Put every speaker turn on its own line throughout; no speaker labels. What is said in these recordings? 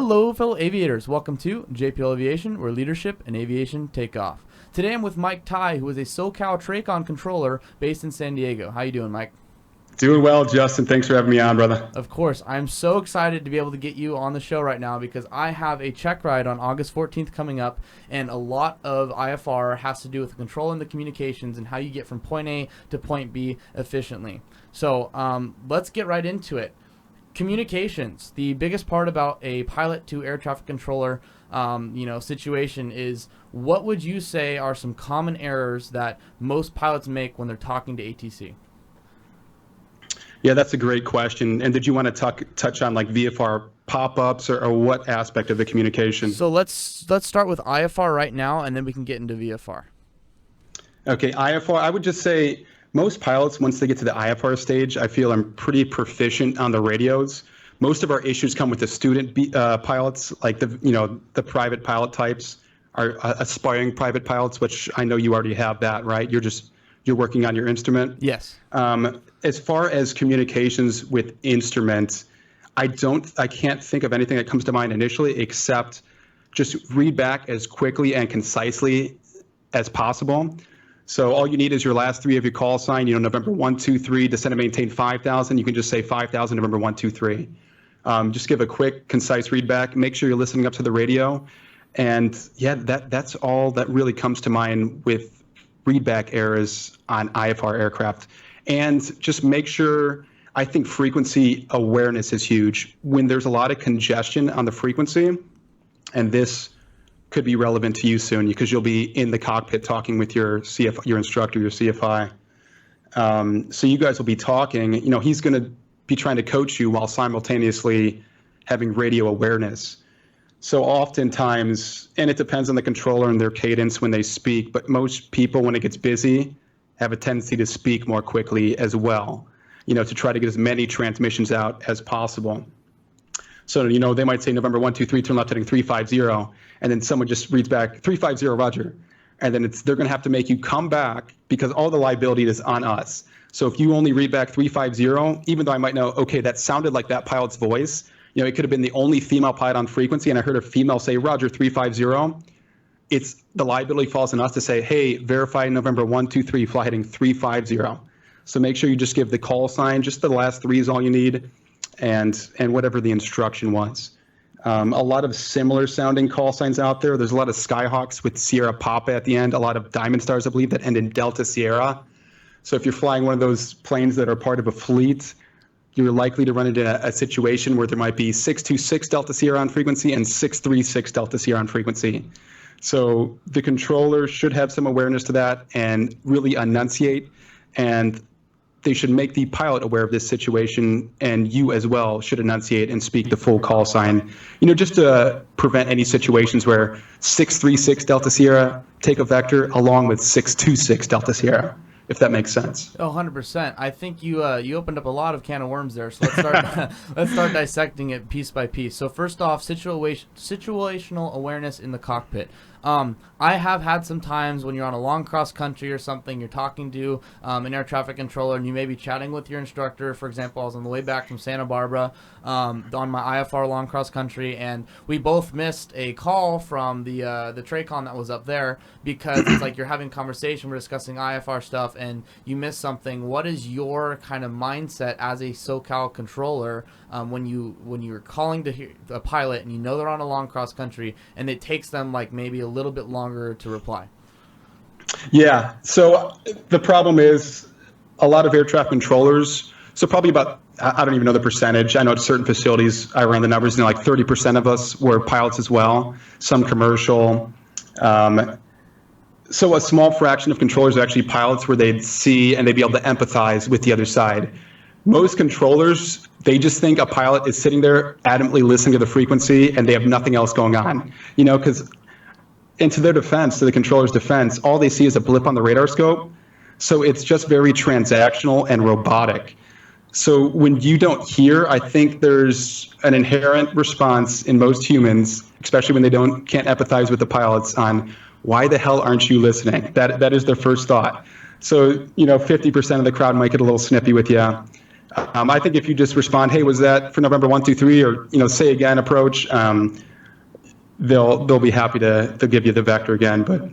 Hello, fellow aviators. Welcome to JPL Aviation, where leadership and aviation take off. Today I'm with Mike Tighe, who is a Socal Tracon Controller based in San Diego. How you doing, Mike?
Doing well, Justin. Thanks for having me on, brother.
Of course. I'm so excited to be able to get you on the show right now because I have a check ride on August 14th coming up, and a lot of IFR has to do with controlling the communications and how you get from point A to point B efficiently. So let's get right into it. Communications. The biggest part about a pilot to air traffic controller situation is, what would you say are some common errors that most pilots make when they're talking to ATC?
Yeah, that's a great question. And did you want to touch on like VFR pop-ups or what aspect of the communication?
So let's start with IFR right now, and then we can get into VFR.
Okay, IFR, I would just say most pilots, once they get to the IFR stage, I feel I'm pretty proficient on the radios. Most of our issues come with the student pilots, like the private pilot types, are aspiring private pilots, which I know you already have that, right? You're working on your instrument.
Yes.
As far as communications with instruments, I can't think of anything that comes to mind initially except just read back as quickly and concisely as possible. So all you need is your last three of your call sign, November 123, descend and maintain 5,000. You can just say 5,000, November 123. Just give a quick, concise read back. Make sure you're listening up to the radio. And yeah, that's all that really comes to mind with readback errors on IFR aircraft. And just make sure, I think frequency awareness is huge. When there's a lot of congestion on the frequency, and this could be relevant to you soon because you'll be in the cockpit talking with your instructor, your CFI. So you guys will be talking, he's going to be trying to coach you while simultaneously having radio awareness. So oftentimes, and it depends on the controller and their cadence when they speak, but most people, when it gets busy, have a tendency to speak more quickly as well, to try to get as many transmissions out as possible. So, they might say November 123, turn left heading 350, and then someone just reads back 350, Roger. And then they're going to have to make you come back because all the liability is on us. So if you only read back 350, even though I might know, okay, that sounded like that pilot's voice, it could have been the only female pilot on frequency, and I heard a female say, Roger, 350. The liability falls on us to say, hey, verify November 123, fly heading 350. So make sure you just give the call sign, just the last three is all you need, and whatever the instruction was. A lot of similar sounding call signs out there. There's a lot of Skyhawks with Sierra Papa at the end, a lot of Diamond Stars, I believe, that end in Delta Sierra. So if you're flying one of those planes that are part of a fleet, you're likely to run into a situation where there might be 626 Delta Sierra on frequency and 636 Delta Sierra on frequency. So the controller should have some awareness to that and really enunciate, and they should make the pilot aware of this situation, and you as well should enunciate and speak the full call sign, just to prevent any situations where 636 Delta Sierra take a vector along with 626 Delta Sierra, if that makes sense.
Oh, 100%. I think you opened up a lot of can of worms there. So let's start let's start dissecting it piece by piece. So first off, situational awareness in the cockpit. I have had some times when you're on a long cross country or something, you're talking to an air traffic controller, and you may be chatting with your instructor. For example, I was on the way back from Santa Barbara on my IFR long cross country, and we both missed a call from the Tracon that was up there because it's like you're having conversation, we're discussing IFR stuff, and you miss something. What is your kind of mindset as a Socal controller when you're calling to a pilot and you know they're on a long cross country and it takes them like maybe a little bit longer to reply?
Yeah, so the problem is a lot of air traffic controllers, so probably about, I don't even know the percentage. I know at certain facilities, I ran the numbers, like 30% of us were pilots as well, some commercial. So a small fraction of controllers are actually pilots where they'd see and they'd be able to empathize with the other side. Most controllers, they just think a pilot is sitting there adamantly listening to the frequency and they have nothing else going on, because, and to their defense, to the controller's defense, all they see is a blip on the radar scope. So it's just very transactional and robotic. So when you don't hear, I think there's an inherent response in most humans, especially when they can't empathize with the pilots, on why the hell aren't you listening? That is their first thought. So, 50% of the crowd might get a little snippy with you. I think if you just respond, hey, was that for November 1, 2, 3, or say again approach, they'll be happy to give you the vector again. But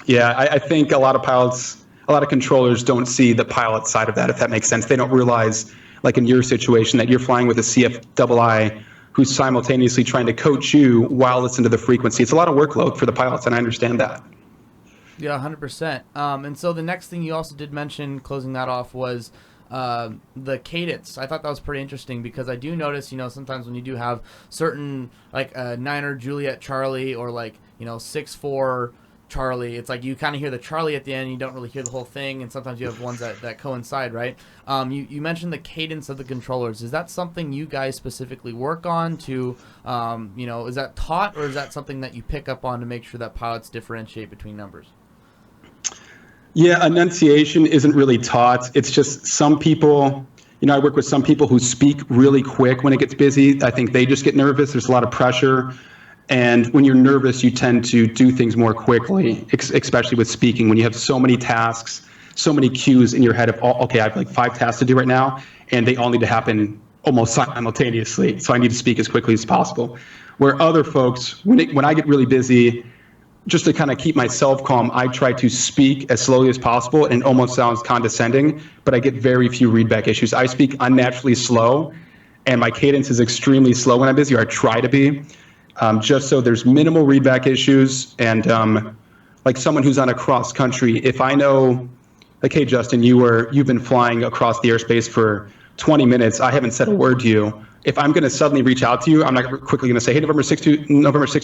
yeah, I think a lot of pilots, a lot of controllers don't see the pilot side of that, if that makes sense. They don't realize, like in your situation, that you're flying with a CFII who's simultaneously trying to coach you while listening to the frequency. It's a lot of workload for the pilots, and I understand that.
Yeah, 100%. And so the next thing you also did mention, closing that off, was the cadence. I thought that was pretty interesting because I do notice, sometimes when you do have certain, like Niner Juliet Charlie or like, 6-4 Charlie, it's like you kind of hear the Charlie at the end, you don't really hear the whole thing, and sometimes you have ones that coincide, right? You mentioned the cadence of the controllers. Is that something you guys specifically work on to, is that taught, or is that something that you pick up on to make sure that pilots differentiate between numbers?
Yeah, enunciation isn't really taught. It's just some people, I work with some people who speak really quick when it gets busy. I think they just get nervous. There's a lot of pressure. And when you're nervous, you tend to do things more quickly, especially with speaking. When you have so many tasks, so many cues in your head of, okay, I have like 5 tasks to do right now, and they all need to happen almost simultaneously. So I need to speak as quickly as possible. Where other folks, when I get really busy, just to kind of keep myself calm, I try to speak as slowly as possible, and it almost sounds condescending, but I get very few readback issues. I speak unnaturally slow, and my cadence is extremely slow when I'm busy, or I try to be. Just so there's minimal readback issues, and like someone who's on a cross country, if I know, like, hey Justin, you've been flying across the airspace for 20 minutes, I haven't said a word to you. If I'm going to suddenly reach out to you, I'm not quickly going to say, hey, November 6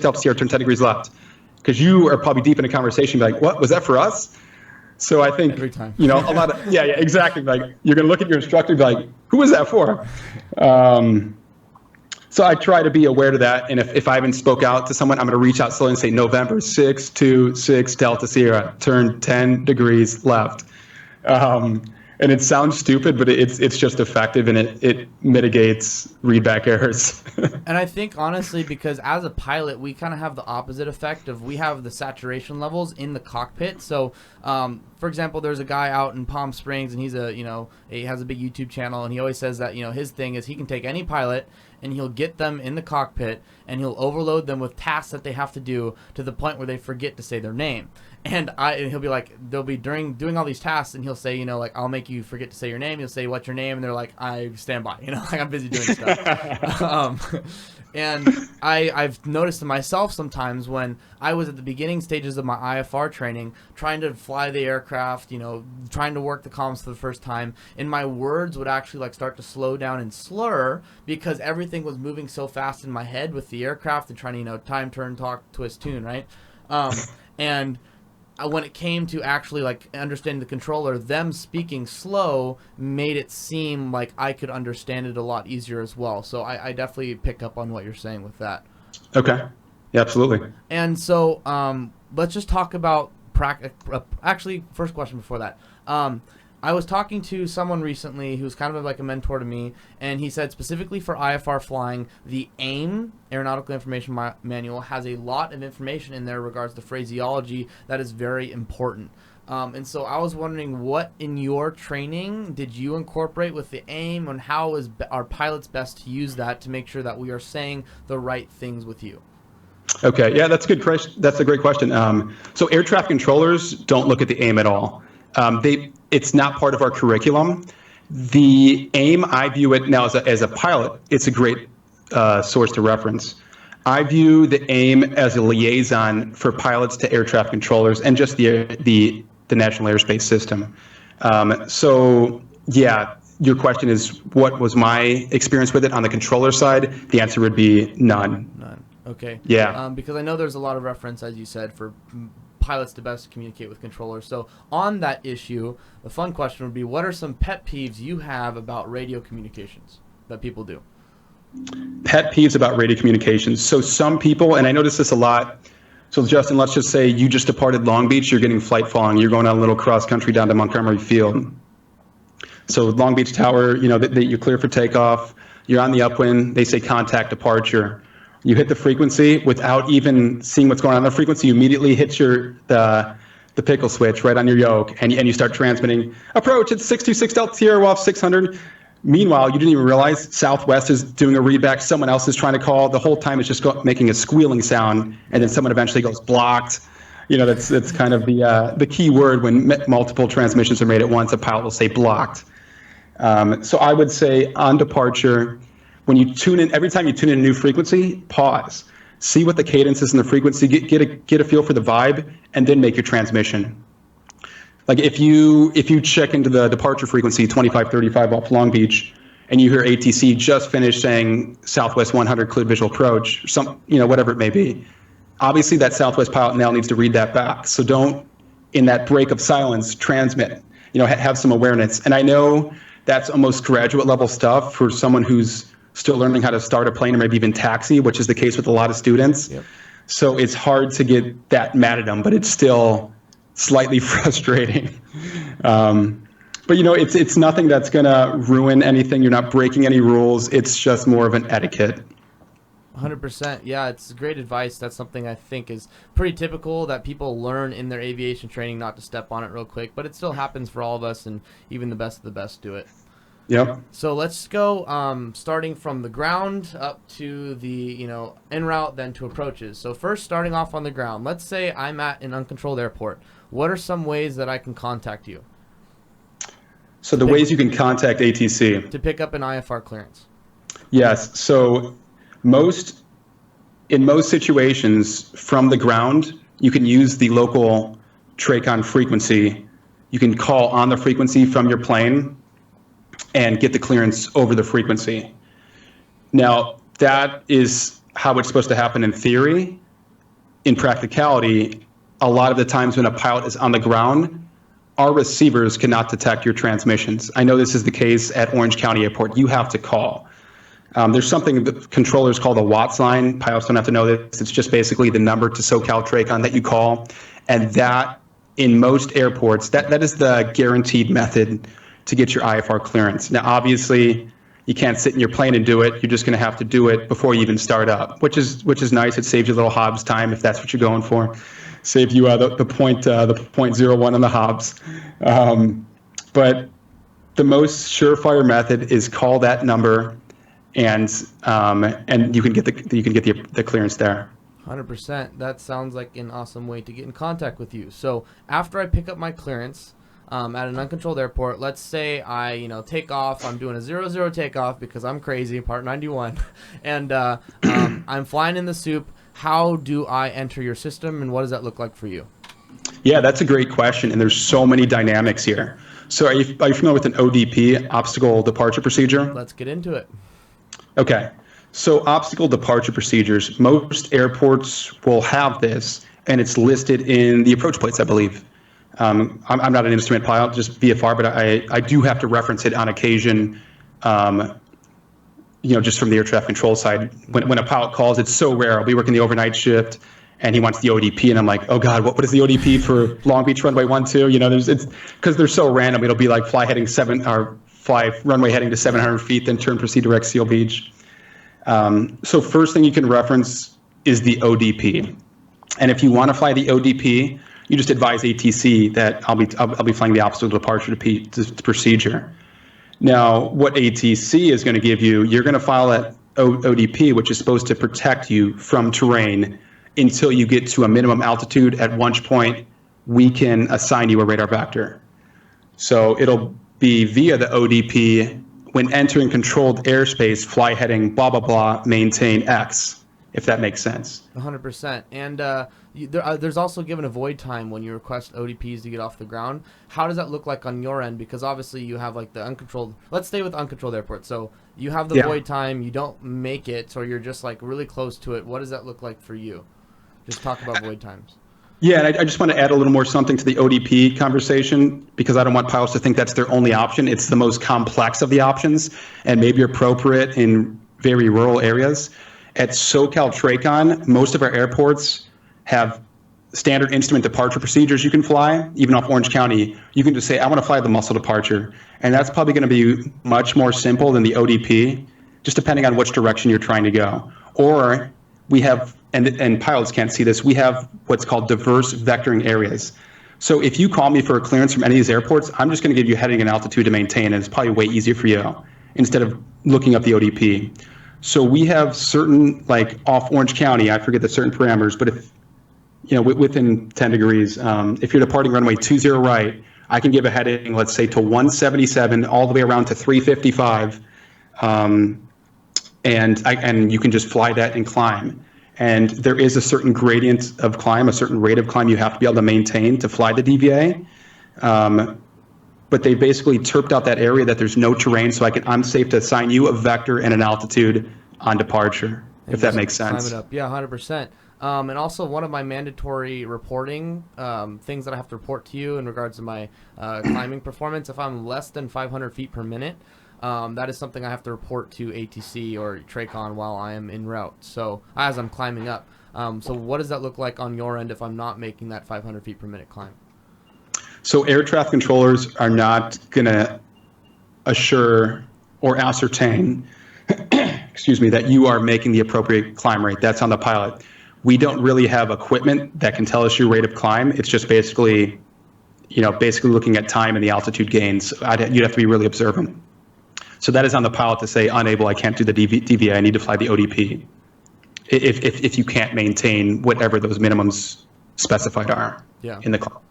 Delta Sierra, turn 10 degrees left, because you are probably deep in a conversation, be like, what was that for us? So I think
every time,
a lot of yeah, exactly. Like you're going to look at your instructor and be like, who was that for? So I try to be aware of that, and if I haven't spoke out to someone, I'm going to reach out slowly and say, November 626 Delta Sierra, turn 10 degrees left. And it sounds stupid, but it's just effective, and it mitigates readback errors.
And I think, honestly, because as a pilot, we kind of have the opposite effect of we have the saturation levels in the cockpit. So, for example, there's a guy out in Palm Springs, and he has a big YouTube channel, and he always says that, his thing is he can take any pilot and he'll get them in the cockpit and he'll overload them with tasks that they have to do to the point where they forget to say their name. And he'll be like, they'll be doing all these tasks, and he'll say, like, I'll make you forget to say your name. He'll say, what's your name? And they're like, I stand by, like, I'm busy doing stuff. And I've noticed in myself sometimes when I was at the beginning stages of my IFR training, trying to fly the aircraft, trying to work the comms for the first time, and my words would actually like start to slow down and slur because everything was moving so fast in my head with the aircraft and trying to, time, turn, talk, twist, tune, right? And when it came to actually like understanding the controller, them speaking slow made it seem like I could understand it a lot easier as well. So I definitely pick up on what you're saying with that.
Okay. Yeah, absolutely.
And so let's just talk about actually, first question before that. I was talking to someone recently who's kind of like a mentor to me, and he said specifically for IFR flying, the AIM, Aeronautical Information Manual, has a lot of information in there regards to phraseology that is very important. And so I was wondering, what in your training did you incorporate with the AIM, and how is our pilots best to use that to make sure that we are saying the right things with you?
Okay, yeah, that's a good question. That's a great question. So air traffic controllers don't look at the AIM at all. It's not part of our curriculum. The AIM, I view it now as a pilot. It's a great source to reference. I view the AIM as a liaison for pilots to air traffic controllers and just the National Airspace System. So yeah, your question is, what was my experience with it on the controller side? The answer would be none.
None. Okay.
Yeah.
Because I know there's a lot of reference, as you said, for pilots to best communicate with controllers. So on that issue, the fun question would be, what are some pet peeves you have about radio communications that people do?
Pet peeves about radio communications. So some people, and I notice this a lot. So Justin, let's just say you just departed Long Beach, you're getting flight following, you're going on a little cross country down to Montgomery Field. So Long Beach Tower, you're clear for takeoff, you're on the upwind, they say contact departure. You hit the frequency without even seeing what's going on the frequency. You immediately hit the pickle switch right on your yoke, and you start transmitting. Approach, it's 626 Delta Sierra, we're off 600. Meanwhile, you didn't even realize Southwest is doing a readback. Someone else is trying to call. The whole time it's just making a squealing sound, and then someone eventually goes blocked. That's kind of the key word when multiple transmissions are made at once. A pilot will say blocked. So I would say on departure, when you tune in, every time you tune in a new frequency, pause, see what the cadence is in the frequency, get a feel for the vibe, and then make your transmission. Like if you check into the departure frequency 2535 off Long Beach, and you hear ATC just finished saying Southwest 100 cleared visual approach, or whatever it may be. Obviously, that Southwest pilot now needs to read that back. So don't, in that break of silence, transmit. Have some awareness. And I know that's almost graduate level stuff for someone who's still learning how to start a plane or maybe even taxi, which is the case with a lot of students.
Yep.
So it's hard to get that mad at them, but it's still slightly frustrating. But it's nothing that's going to ruin anything. You're not breaking any rules. It's just more of an etiquette.
100%. Yeah, it's great advice. That's something I think is pretty typical that people learn in their aviation training, not to step on it real quick, but it still happens for all of us, and even the best of the best do it.
Yep.
So let's go starting from the ground up to the, en route, then to approaches. So first, starting off on the ground, let's say I'm at an uncontrolled airport. What are some ways that I can contact you?
So the ways you can contact ATC.
To pick up an IFR clearance.
Yes. So in most situations from the ground, you can use the local Tracon frequency. You can call on the frequency from your plane and get the clearance over the frequency. Now, that is how it's supposed to happen in theory. In practicality, a lot of the times when a pilot is on the ground, our receivers cannot detect your transmissions. I know this is the case at Orange County Airport. You have to call. There's something that controllers call the Watts line. Pilots don't have to know this. It's just basically the number to Socal Tracon that you call. And that, in most airports, that is the guaranteed method to get your IFR clearance. Now, obviously, you can't sit in your plane and do it. You're just going to have to do it before you even start up, which is nice. It saves you a little Hobbs time if that's what you're going for. Save you the point 0.01 on the Hobbs. But the most surefire method is call that number, and you can get the clearance there.
100%. That sounds like an awesome way to get in contact with you. So after I pick up my clearance at an uncontrolled airport, let's say I take off. I'm doing a 0-0 takeoff because I'm crazy, Part 91, and I'm flying in the soup. How do I enter your system, and what does that look like for you?
Yeah, that's a great question, and there's so many dynamics here. So are you familiar with an ODP, obstacle departure procedure?
Let's get into it. Okay.
So obstacle departure procedures, most airports will have this, and it's listed in the approach plates, I believe. I'm not an instrument pilot, just VFR, but I do have to reference it on occasion, just from the air traffic control side. When a pilot calls, it's so rare. I'll be working the overnight shift, and he wants the ODP, and I'm like, oh God, what is the ODP for Long Beach runway 12? It's because they're so random. It'll be like fly runway heading to 700 feet, then turn, proceed direct Seal Beach. So first thing you can reference is the ODP, and if you want to fly the ODP, you just advise ATC that I'll be flying the obstacle departure procedure. Now, what ATC is going to give you, you're going to file that ODP, which is supposed to protect you from terrain until you get to a minimum altitude, at which point we can assign you a radar vector. So it'll be via the ODP, when entering controlled airspace, fly heading blah, blah, blah, maintain X, if that makes sense.
100%. And there's also given a void time when you request ODPs to get off the ground. How does that look like on your end? Because obviously you have like the uncontrolled, let's stay with uncontrolled airports. So you have the void time, you don't make it, or you're just like really close to it. What does that look like for you? Just talk about void times.
Yeah, and I just want to add a little more something to the ODP conversation, because I don't want pilots to think that's their only option. It's the most complex of the options and maybe appropriate in very rural areas. At Socal Tracon, most of our airports have standard instrument departure procedures you can fly. Even off Orange County, you can just say, I want to fly the muscle departure. And that's probably going to be much more simple than the ODP, just depending on which direction you're trying to go. Or we have, and pilots can't see this, we have what's called diverse vectoring areas. So if you call me for a clearance from any of these airports, I'm just going to give you heading and altitude to maintain, and it's probably way easier for you. instead of looking up the ODP. So we have certain, like off Orange County, I forget the certain parameters, but if, within 10 degrees, if you're departing runway 20 right, I can give a heading, let's say to 177 all the way around to 355. And you can just fly that and climb. And there is a certain gradient of climb, a certain rate of climb you have to be able to maintain to fly the DVA. But they basically turped out that area that there's no terrain, so I'm safe to assign you a vector and an altitude on departure, if that makes sense.
Climb it up. Yeah, 100%. And also one of my mandatory reporting things that I have to report to you in regards to my climbing performance, if I'm less than 500 feet per minute, that is something I have to report to ATC or Tracon while I am en route, so as I'm climbing up. So what does that look like on your end if I'm not making that 500 feet per minute climb?
So air traffic controllers are not going to assure or ascertain, excuse me, that you are making the appropriate climb rate. That's on the pilot. We don't really have equipment that can tell us your rate of climb. It's just basically looking at time and the altitude gains. You'd have to be really observant. So that is on the pilot to say, unable, I can't do the DVA, I need to fly the ODP. If you can't maintain whatever those minimums specified are in the climb.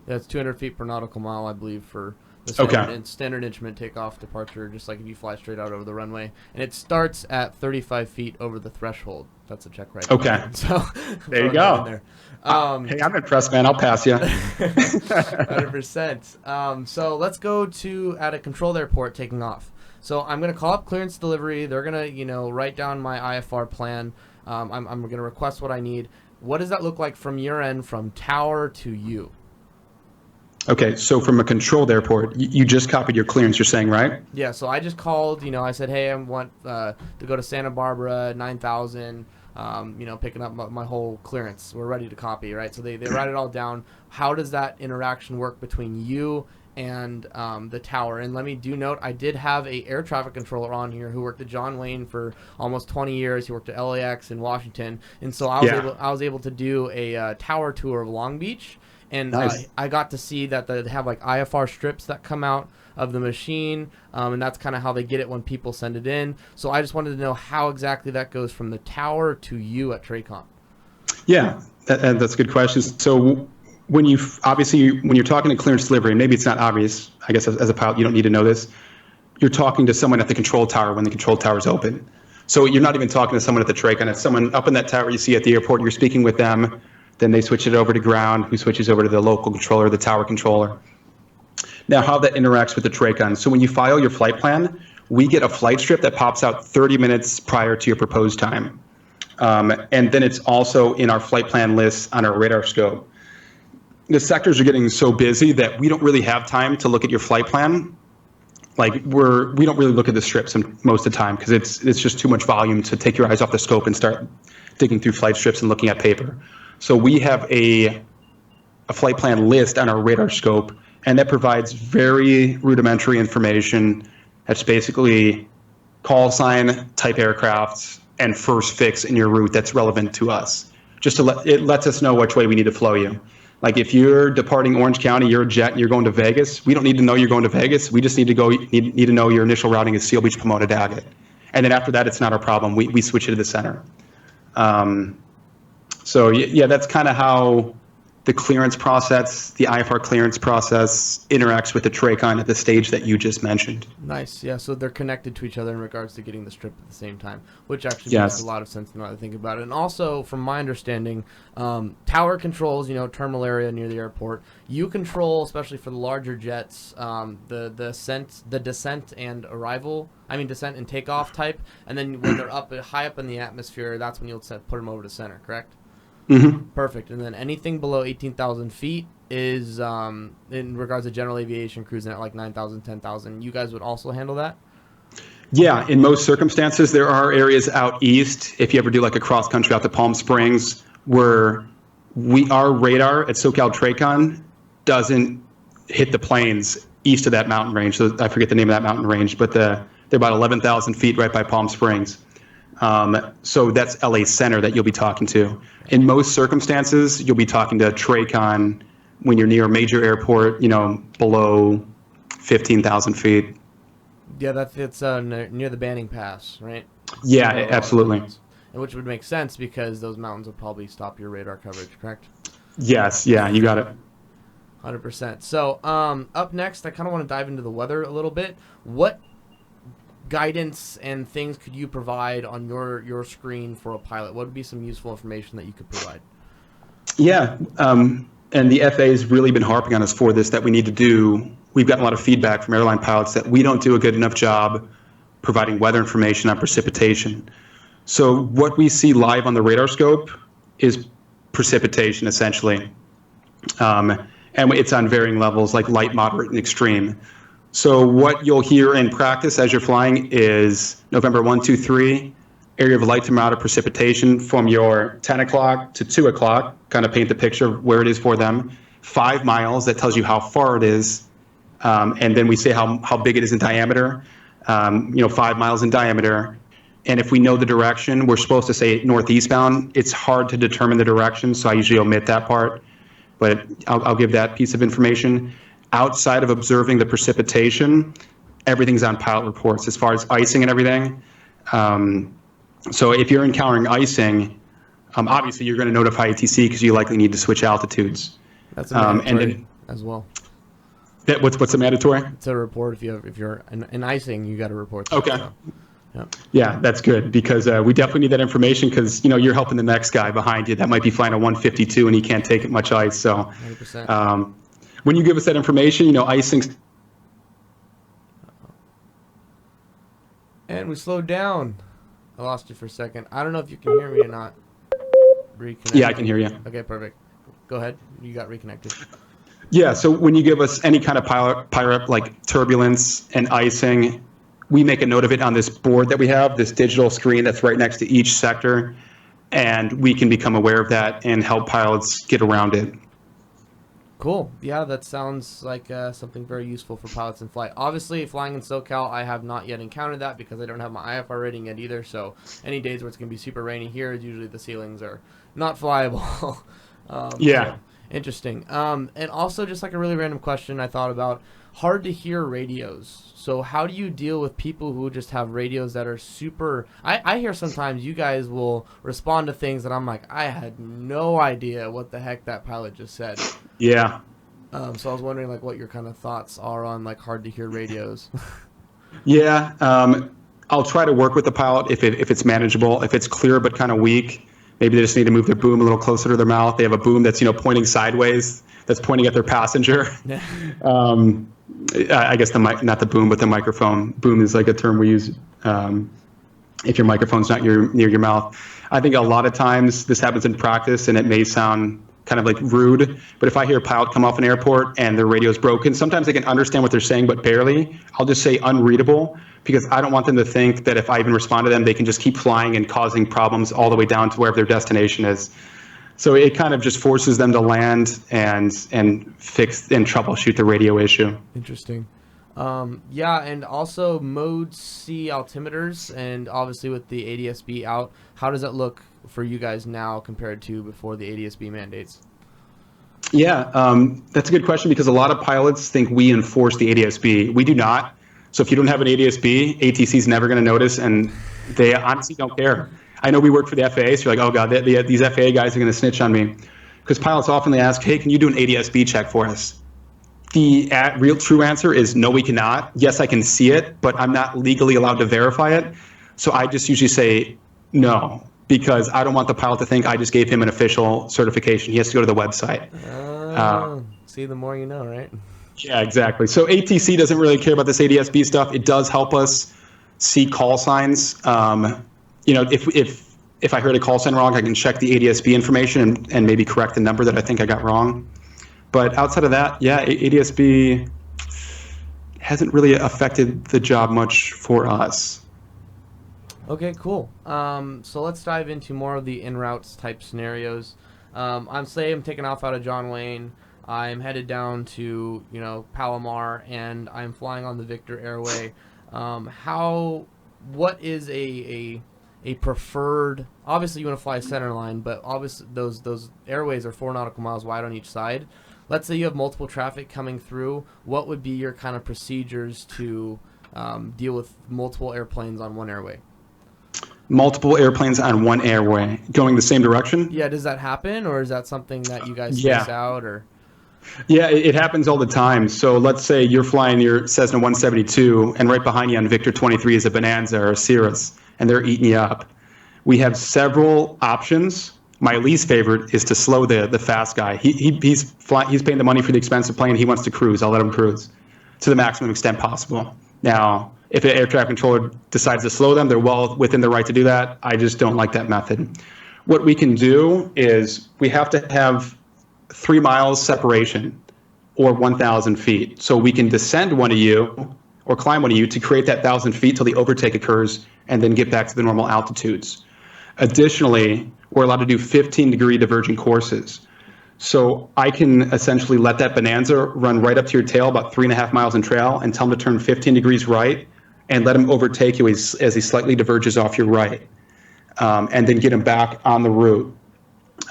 Yeah, it's 200 feet per nautical mile, I believe, for the standard instrument takeoff departure, just like if you fly straight out over the runway. And it starts at 35 feet over the threshold. That's a check right
Okay.
So
there you go.
There.
Hey, I'm impressed, man. I'll pass you.
100%. So let's go to at a controlled airport taking off. So I'm going to call up clearance delivery. They're going to, write down my IFR plan. I'm going to request what I need. What does that look like from your end, from tower to you?
Okay, so from a controlled airport, you just copied your clearance, you're saying, right?
Yeah, so I just called, I said, hey, I want to go to Santa Barbara, 9,000, picking up my whole clearance. We're ready to copy, right? So they write it all down. How does that interaction work between you and the tower? And let me note, I did have a air traffic controller on here who worked at John Wayne for almost 20 years. He worked at LAX in Washington. And so I was able to do a tower tour of Long Beach. And
nice.
I got to see that they have like IFR strips that come out of the machine, and that's kind of how they get it when people send it in. So I just wanted to know how exactly that goes from the tower to you at Tracon.
Yeah, that's a good question. So when you're talking to clearance delivery, maybe it's not obvious, I guess as a pilot you don't need to know this, you're talking to someone at the control tower when the control tower is open. So you're not even talking to someone at the Tracon. It's someone up in that tower you see at the airport. You're speaking with them. Then they switch it over to ground, who switches over to the local controller, the tower controller. Now, how that interacts with the Tracon. So when you file your flight plan, we get a flight strip that pops out 30 minutes prior to your proposed time. And then it's also in our flight plan list on our radar scope. The sectors are getting so busy that we don't really have time to look at your flight plan. Like we don't really look at the strips most of the time because it's just too much volume to take your eyes off the scope and start digging through flight strips and looking at paper. So we have a flight plan list on our radar scope, and that provides very rudimentary information. That's basically call sign, type aircraft, and first fix in your route that's relevant to us. It lets us know which way we need to flow you. Like if you're departing Orange County, you're a jet, and you're going to Vegas, we don't need to know you're going to Vegas. We just need to need to know your initial routing is Seal Beach, Pomona, Daggett. And then after that, it's not our problem. We switch it to the center. So yeah, that's kind of how the clearance process, the IFR clearance process interacts with the Tracon at the stage that you just mentioned.
Nice. Yeah, so they're connected to each other in regards to getting the strip at the same time, which actually makes a lot of sense now that I think about it. And also, from my understanding, tower controls, terminal area near the airport. You control, especially for the larger jets, the descent and arrival. Descent and takeoff type. And then when they're high up in the atmosphere, that's when you'll put them over to center, correct?
Mm-hmm.
Perfect. And then anything below 18,000 feet is, in regards to general aviation, cruising at like 9,000, 10,000. You guys would also handle that?
Yeah, in most circumstances, there are areas out east, if you ever do like a cross country out to Palm Springs, where our radar at Socal Tracon doesn't hit the planes east of that mountain range. So I forget the name of that mountain range, but they're about 11,000 feet right by Palm Springs. So that's LA Center that you'll be talking to. In most circumstances, you'll be talking to Tracon when you're near a major airport, below 15,000 feet.
Yeah, it's near the Banning Pass, right?
Yeah,
Near a lot of
absolutely.
mountains. And which would make sense because those mountains will probably stop your radar coverage, correct?
Yes, yeah, you got it.
100%. So, up next, I kind of want to dive into the weather a little bit. What guidance and things could you provide on your screen for a pilot? What would be some useful information that you could provide?
Yeah, and the FAA has really been harping on us for this, that we need to do. We've gotten a lot of feedback from airline pilots that we don't do a good enough job providing weather information on precipitation. So what we see live on the radar scope is precipitation, essentially. And it's on varying levels, like light, moderate, and extreme. So what you'll hear in practice as you're flying is November 1, 2, 3, area of light to moderate precipitation from your 10 o'clock to 2 o'clock, kind of paint the picture of where it is for them. 5 miles, that tells you how far it is. And then we say how big it is in diameter, 5 miles in diameter. And if we know the direction, we're supposed to say northeastbound. It's hard to determine the direction, so I usually omit that part. But I'll give that piece of information. Outside of observing the precipitation, everything's on pilot reports as far as icing and everything. So if you're encountering icing, obviously you're going to notify ATC because you likely need to switch altitudes.
That's a mandatory as well.
What's the mandatory?
It's a report if you're in icing, you got to report that.
Okay.
So, yep.
Yeah, that's good because we definitely need that information because you're helping the next guy behind you that might be flying a 152 and he can't take much ice. So
100%.
When you give us that information, icing.
And we slowed down. I lost you for a second. I don't know if you can hear me or not. Reconnect.
Yeah, I can hear you.
Okay, perfect. Go ahead. You got reconnected.
Yeah, so when you give us any kind of pilot like turbulence and icing, we make a note of it on this board that we have, this digital screen that's right next to each sector, and we can become aware of that and help pilots get around it.
Cool. Yeah, that sounds like something very useful for pilots in flight. Obviously, flying in SoCal, I have not yet encountered that because I don't have my IFR rating yet either. So any days where it's going to be super rainy here, usually the ceilings are not flyable.
Yeah.
So, interesting. And also, just like a really random question I thought about, hard to hear radios. So how do you deal with people who just have radios that are super... I hear sometimes you guys will respond to things that I'm like, I had no idea what the heck that pilot just said.
Yeah.
So I was wondering like what your kind of thoughts are on like hard to hear radios.
Yeah. I'll try to work with the pilot if it's manageable. If it's clear but kind of weak, maybe they just need to move their boom a little closer to their mouth. They have a boom that's pointing sideways, that's pointing at their passenger. I guess the mic, not the boom, but the microphone. Boom is like a term we use if your microphone's not near your mouth. I think a lot of times this happens in practice, and it may sound kind of like rude, but if I hear a pilot come off an airport and their radio's broken, sometimes I can understand what they're saying, but barely. I'll just say unreadable because I don't want them to think that if I even respond to them, they can just keep flying and causing problems all the way down to wherever their destination is. So it kind of just forces them to land and fix and troubleshoot the radio issue.
Interesting. Yeah, and also mode C altimeters, and obviously with the ADS-B out, how does that look for you guys now compared to before the ADS-B mandates?
Yeah, that's a good question because a lot of pilots think we enforce the ADS-B. We do not. So if you don't have an ADS-B, ATC is never going to notice, and they honestly don't care. I know we work for the FAA, so you're like, oh God, these FAA guys are going to snitch on me. Because pilots often ask, hey, can you do an ADS-B check for us? The real true answer is no, we cannot. Yes, I can see it, but I'm not legally allowed to verify it. So I just usually say no, because I don't want the pilot to think I just gave him an official certification. He has to go to the website.
See, the more you know, right?
Yeah, exactly. So ATC doesn't really care about this ADS-B stuff. It does help us see call signs. If I heard a call sign wrong, I can check the ADS-B information and maybe correct the number that I think I got wrong. But outside of that, yeah, ADS-B hasn't really affected the job much for us.
Okay, cool. So let's dive into more of the en routes type scenarios. I'm taking off out of John Wayne. I'm headed down to Palomar, and I'm flying on the Victor Airway. What is a preferred? Obviously, you want to fly center line, but obviously those airways are 4 nautical miles wide on each side. Let's say you have multiple traffic coming through. What would be your kind of procedures to deal with multiple airplanes on one airway?
Multiple airplanes on one airway going the same direction?
Yeah, does that happen, or is that something that you guys
Yeah.
space out, or?
Yeah, it happens all the time. So let's say you're flying your Cessna 172, and right behind you on Victor 23 is a Bonanza or a Cirrus, and they're eating you up. We have several options. My least favorite is to slow the fast guy. He's paying the money for the expensive plane. He wants to cruise. I'll let him cruise to the maximum extent possible. Now, if an air traffic controller decides to slow them, they're well within their right to do that. I just don't like that method. What we can do is we have to have 3 miles separation or 1,000 feet. So we can descend one of you or climb one of you to create that 1,000 feet till the overtake occurs and then get back to the normal altitudes. Additionally, we're allowed to do 15-degree diverging courses. So I can essentially let that Bonanza run right up to your tail, about 3.5 miles in trail, and tell him to turn 15 degrees right and let him overtake you as he slightly diverges off your right, and then get him back on the route.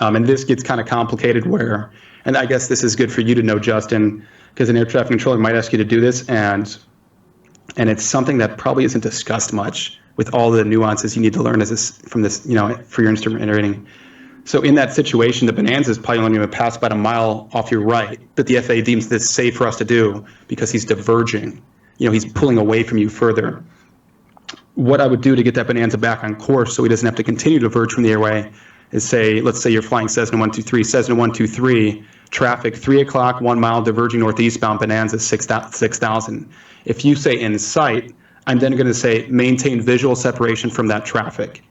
And this gets kind of complicated and I guess this is good for you to know, Justin, because an air traffic controller might ask you to do this, and it's something that probably isn't discussed much with all the nuances you need to learn for your instrument rating. So in that situation, the Bonanza is probably only going to pass about a mile off your right, but the FAA deems this safe for us to do because he's diverging. He's pulling away from you further. What I would do to get that Bonanza back on course so he doesn't have to continue to diverge from the airway is let's say you're flying Cessna 123, traffic 3 o'clock, 1 mile, diverging northeastbound, Bonanza 6,000. If you say in sight, I'm then going to say maintain visual separation from that traffic.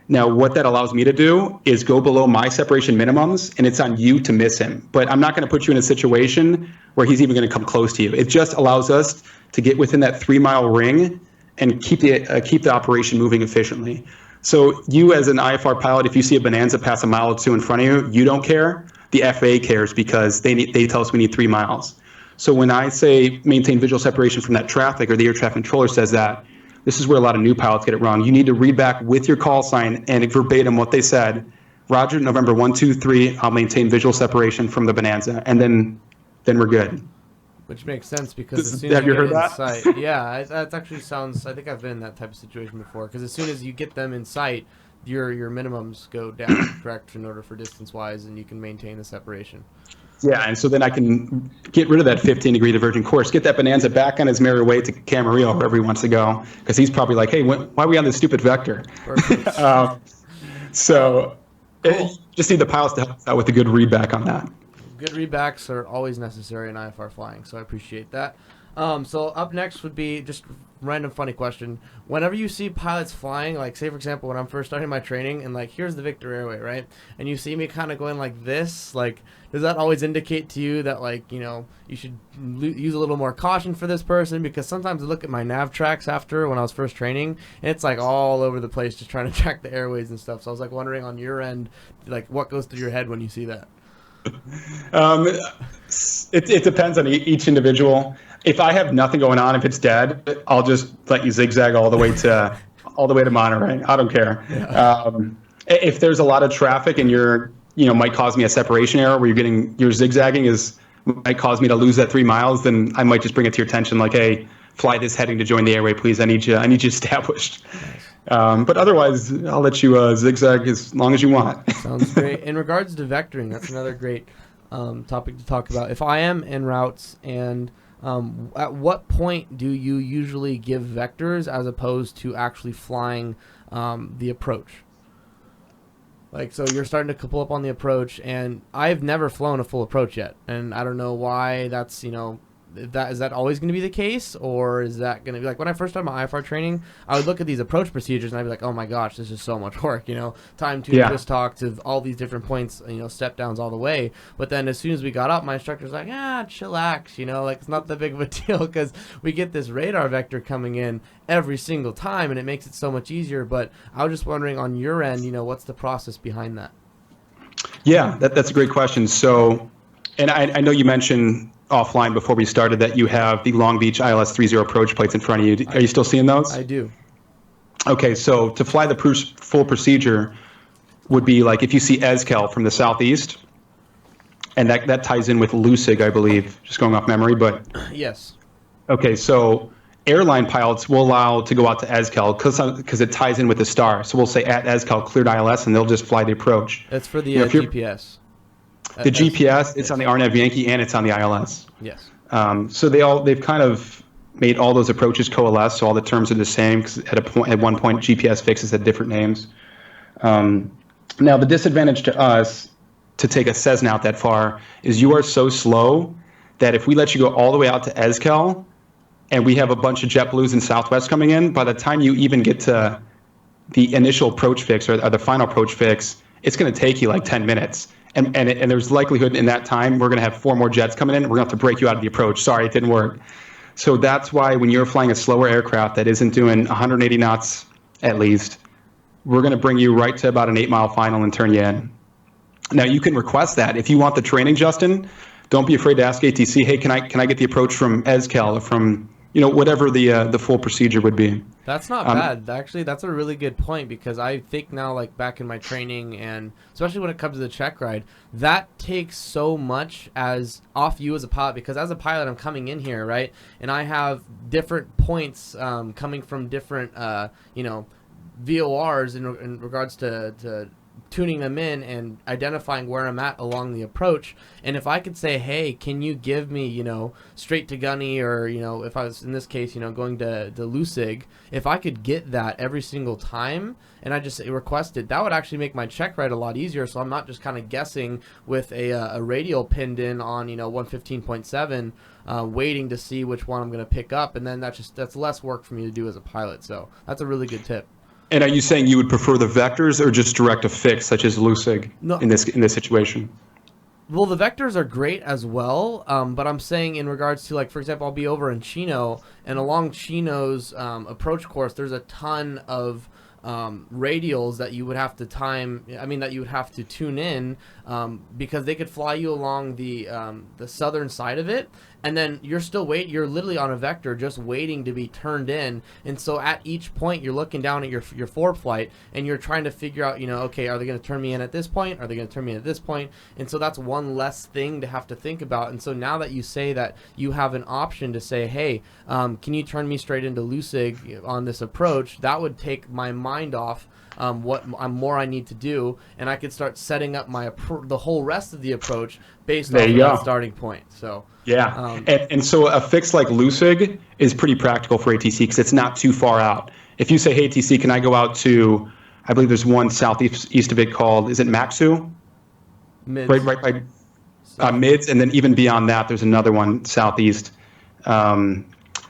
Now, what that allows me to do is go below my separation minimums, and it's on you to miss him. But I'm not going to put you in a situation where he's even going to come close to you. It just allows us to get within that 3-mile ring and keep the operation moving efficiently. So you as an IFR pilot, if you see a Bonanza pass a mile or two in front of you, you don't care. The FAA cares because they tell us we need 3 miles. So when I say maintain visual separation from that traffic, or the air traffic controller says that, this is where a lot of new pilots get it wrong. You need to read back with your call sign and verbatim what they said. Roger, November 123, I'll maintain visual separation from the Bonanza, and then we're good.
Which makes sense because as soon
have
as
you
you
heard
get
that?
in sight, yeah, that actually sounds. I think I've been in that type of situation before. Because as soon as you get them in sight, your minimums go down, correct, in order for distance wise, and you can maintain the separation.
Yeah, and so then I can get rid of that 15-degree diverging course, get that Bonanza back on his merry way to Camarillo, wherever he wants to go, because he's probably like, hey, why are we on this stupid vector? So
cool.
Just need the pilots to help us out with a good readback on that.
Good readbacks are always necessary in IFR flying, so I appreciate that. So up next would be just random funny question. Whenever you see pilots flying, like say for example when I'm first starting my training and like here's the Victor Airway, right? And you see me kind of going like this, like does that always indicate to you that like, you should use a little more caution for this person? Because sometimes I look at my nav tracks after when I was first training and it's like all over the place just trying to track the airways and stuff. So I was like wondering on your end, like what goes through your head when you see that?
It depends on each individual. If I have nothing going on, if it's dead, I'll just let you zigzag all the way to Monterey. I don't care. Yeah. If there's a lot of traffic and might cause me a separation error where you're zigzagging might cause me to lose that 3 miles, then I might just bring it to your attention like, hey, fly this heading to join the airway, please. I need you established. Nice. But otherwise, I'll let you zigzag as long as you want.
Sounds great. In regards to vectoring, that's another great topic to talk about. If I am en routes and at what point do you usually give vectors as opposed to actually flying the approach? Like, so you're starting to pull up on the approach, and I've never flown a full approach yet, and I don't know why that's, is that always going to be the case, or is that going to be like when I first started my IFR training, I would look at these approach procedures and I'd be like, oh my gosh, this is so much work, time to twist talk to all these different points, step downs all the way. But then as soon as we got up, my instructor's like, chillax, like it's not that big of a deal because we get this radar vector coming in every single time and it makes it so much easier. But I was just wondering on your end, what's the process behind that?
Yeah, that's a great question. So, and I know you mentioned offline before we started that you have the Long Beach ILS 30 approach plates in front of you. Are you still seeing those?
I do.
Okay, so to fly the full procedure would be like if you see ESCAL from the southeast, and that ties in with Lucig, I believe, just going off memory, but...
Yes.
Okay, so airline pilots will allow to go out to ESCAL because it ties in with the star. So we'll say at ESCAL cleared ILS, and they'll just fly the approach.
That's for the GPS.
The GPS, it's on the RNAV Yankee and it's on the ILS.
Yes.
So they've kind of made all those approaches coalesce, so all the terms are the same. Because at one point, GPS fixes had different names. Now the disadvantage to us to take a Cessna out that far is you are so slow that if we let you go all the way out to ESCAL, and we have a bunch of JetBlues and Southwest coming in, by the time you even get to the initial approach fix or the final approach fix, it's going to take you like 10 minutes. And there's likelihood in that time we're going to have 4 more jets coming in. We're going to have to break you out of the approach. Sorry, it didn't work. So that's why when you're flying a slower aircraft that isn't doing 180 knots at least, we're going to bring you right to about an 8-mile final and turn you in. Now, you can request that. If you want the training, Justin, don't be afraid to ask ATC, hey, can I get the approach from ESCAL or from whatever the full procedure would be.
That's not bad. Actually, that's a really good point, because I think now, like back in my training, and especially when it comes to the check ride, that takes so much off you as a pilot, because as a pilot, I'm coming in here, right? And I have different points coming from different, VORs in regards to tuning them in and identifying where I'm at along the approach. And if I could say, hey, can you give me, straight to gunny, or, if I was in this case, going to Lusig, if I could get that every single time and I just requested, that would actually make my check ride a lot easier. So I'm not just kind of guessing with a radial pinned in on, 115.7, waiting to see which one I'm going to pick up. And then that's less work for me to do as a pilot. So that's a really good tip.
And are you saying you would prefer the vectors or just direct a fix, such as Lusig, in this situation?
Well, the vectors are great as well, but I'm saying in regards to, like, for example, I'll be over in Chino, and along Chino's approach course, there's a ton of radials that you would have to that you would have to tune in, because they could fly you along the southern side of it, and then you're literally on a vector just waiting to be turned in. And so at each point you're looking down at your forward flight and you're trying to figure out, okay, are they going to turn me in at this point? Are they going to turn me in at this point? And so that's one less thing to have to think about. And so now that you say that you have an option to say, hey, can you turn me straight into Lusig on this approach, that would take my mind off what more I need to do, and I could start setting up the whole rest of the approach based off of that starting point. So
yeah, and so a fix like Lusig is pretty practical for ATC because it's not too far out. If you say, hey, ATC, can I go out to, I believe there's one southeast of it called, is it Maxu?
Mids.
Right by Mids, and then even beyond that, there's another one southeast.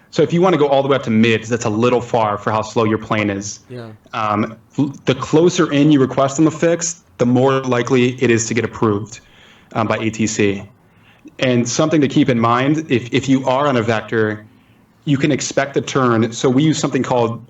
So if you want to go all the way up to Mids, that's a little far for how slow your plane is.
Yeah.
The closer in you request them a fix, the more likely it is to get approved by ATC. And something to keep in mind, if you are on a vector, you can expect a turn. So we use something called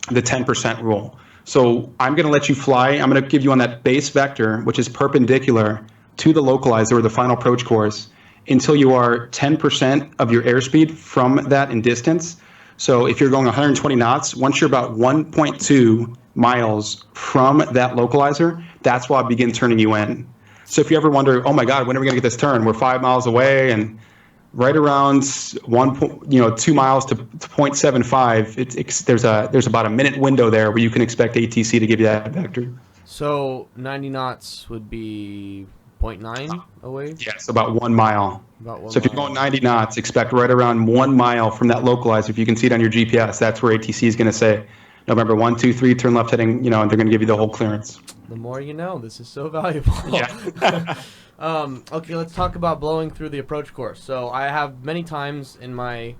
the 10% rule. So I'm going to let you fly. I'm going to give you on that base vector, which is perpendicular to the localizer or the final approach course, until you are 10% of your airspeed from that in distance. So if you're going 120 knots, once you're about 1.2 miles from that localizer, that's why I begin turning you in. So if you ever wonder, oh my God, when are we going to get this turn? We're 5 miles away, and right around 2 miles to 0.75, there's about a minute window there where you can expect ATC to give you that vector.
So 90 knots would be 0.9 away?
Yes, about 1 mile. So if you're going 90 knots, expect right around 1 mile from that localizer. If you can see it on your GPS, that's where ATC is going to say, November 1, 2, 3, turn left heading, and they're going to give you the whole clearance.
The more you know. This is so valuable.
Yeah.
Okay, let's talk about blowing through the approach course. So I have many times in my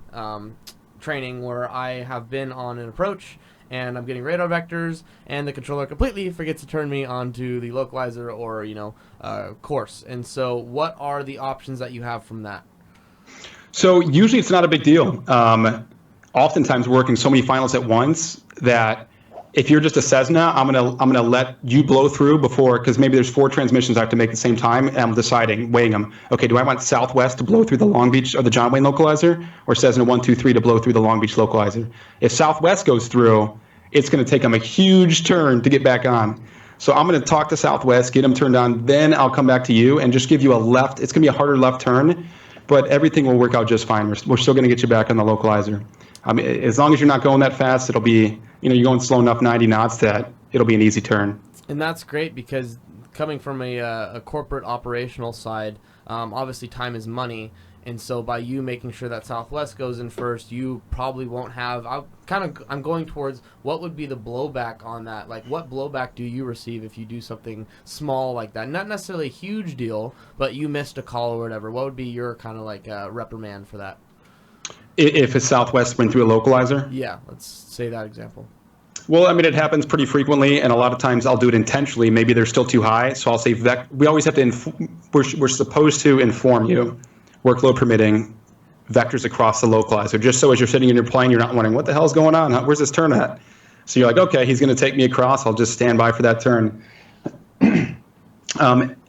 training where I have been on an approach and I'm getting radar vectors, and the controller completely forgets to turn me onto the localizer or course. And so, what are the options that you have from that?
So usually it's not a big deal. Oftentimes we're working so many finals at once that if you're just a Cessna, I'm gonna let you blow through before, because maybe there's 4 transmissions I have to make at the same time, and I'm deciding, weighing them. Okay, do I want Southwest to blow through the Long Beach or the John Wayne localizer, or Cessna 1, 2, 3 to blow through the Long Beach localizer? If Southwest goes through, it's going to take them a huge turn to get back on. So I'm going to talk to Southwest, get them turned on, then I'll come back to you and just give you a left. It's going to be a harder left turn, but everything will work out just fine. We're still going to get you back on the localizer. I mean, as long as you're not going that fast, it'll be, you're going slow enough, 90 knots, that it'll be an easy turn.
And that's great because coming from a corporate operational side, obviously time is money. And so by you making sure that Southwest goes in first, you probably won't have, I'm going towards what would be the blowback on that. Like, what blowback do you receive if you do something small like that? Not necessarily a huge deal, but you missed a call or whatever. What would be your kind of like reprimand for that?
If a Southwest went through a localizer?
Yeah, let's say that example.
Well, I mean, it happens pretty frequently, and a lot of times I'll do it intentionally. Maybe they're still too high, so I'll say, we always have to, we're supposed to inform you, workload permitting, vectors across the localizer, just so as you're sitting in your plane, you're not wondering, what the hell's going on? Where's this turn at? So you're like, okay, he's going to take me across. I'll just stand by for that turn.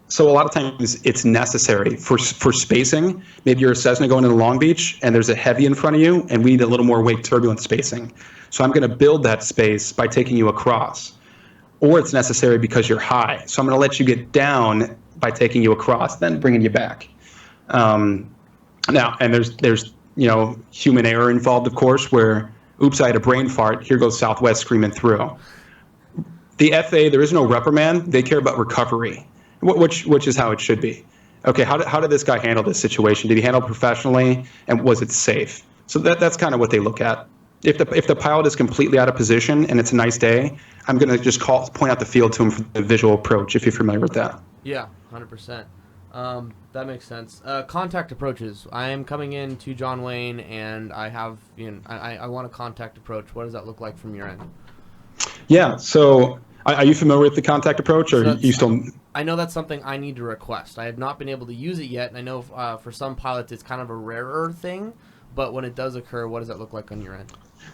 So a lot of times it's necessary for spacing. Maybe you're a Cessna going into Long Beach, and there's a heavy in front of you, and we need a little more wake turbulence spacing. So I'm going to build that space by taking you across. Or it's necessary because you're high. So I'm going to let you get down by taking you across, then bringing you back. Now, and there's human error involved, of course, where, oops, I had a brain fart. Here goes Southwest screaming through. The FAA, there is no reprimand. They care about recovery, which is how it should be. Okay, how did this guy handle this situation? Did he handle it professionally, and was it safe? So that's kind of what they look at. If the pilot is completely out of position and it's a nice day, I'm going to just point out the field to him for the visual approach, if you're familiar with that.
Yeah, 100%. That makes sense. Contact approaches. I am coming in to John Wayne, and I have, I want a contact approach. What does that look like from your end?
Yeah. So, are you familiar with the contact approach, or you still?
I know that's something I need to request. I have not been able to use it yet, and I know for some pilots it's kind of a rarer thing. But when it does occur, what does that look like on your end?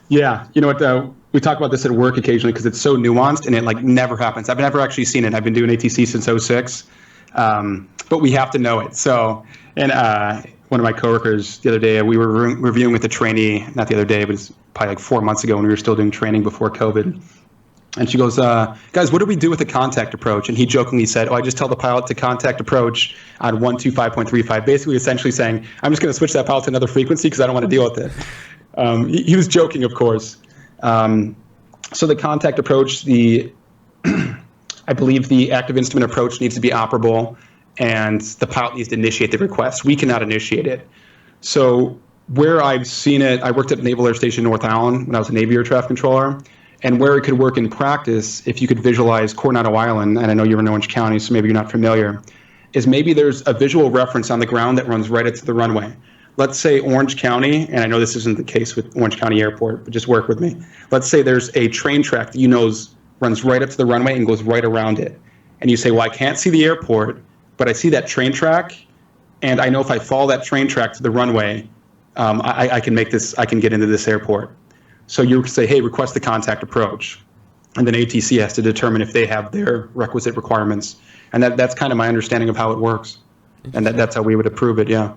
Yeah, you know what? We talk about this at work occasionally because it's so nuanced, and it never happens. I've never actually seen it. I've been doing ATC since '06. But we have to know it. So, and one of my coworkers the other day, we were reviewing with a trainee, not the other day, but it's probably 4 months ago when we were still doing training before COVID. And she goes, guys, what do we do with the contact approach? And he jokingly said, I just tell the pilot to contact approach on 125.35, basically essentially saying, I'm just going to switch that pilot to another frequency because I don't want to deal with it. He was joking, of course. So the contact approach, I believe the active instrument approach needs to be operable, and the pilot needs to initiate the request. We cannot initiate it. So where I've seen it, I worked at Naval Air Station North Allen when I was a Navy Air Traffic Controller, and where it could work in practice, if you could visualize Coronado Island, and I know you're in Orange County, so maybe you're not familiar, is maybe there's a visual reference on the ground that runs right up to the runway. Let's say Orange County, and I know this isn't the case with Orange County Airport, but just work with me. Let's say there's a train track that runs right up to the runway and goes right around it. And you say, well, I can't see the airport, but I see that train track, and I know if I follow that train track to the runway, I can get into this airport. So you say, hey, request the contact approach. And then ATC has to determine if they have their requisite requirements. And that's kind of my understanding of how it works. And that's how we would approve it, yeah.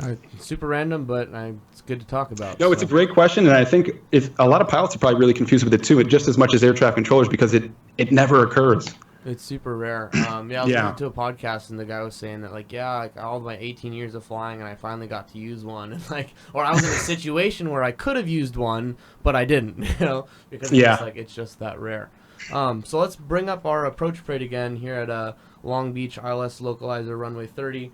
All right. Super random, but it's good to talk about.
No, it's a great question, and I think a lot of pilots are probably really confused with it too, just as much as air traffic controllers, because it never occurs.
It's super rare. I was listening to a podcast, and the guy was saying that, all my 18 years of flying, and I finally got to use one, and or I was in a situation where I could have used one, but I didn't, because it's just that rare. So let's bring up our approach parade again here at Long Beach ILS Localizer Runway 30.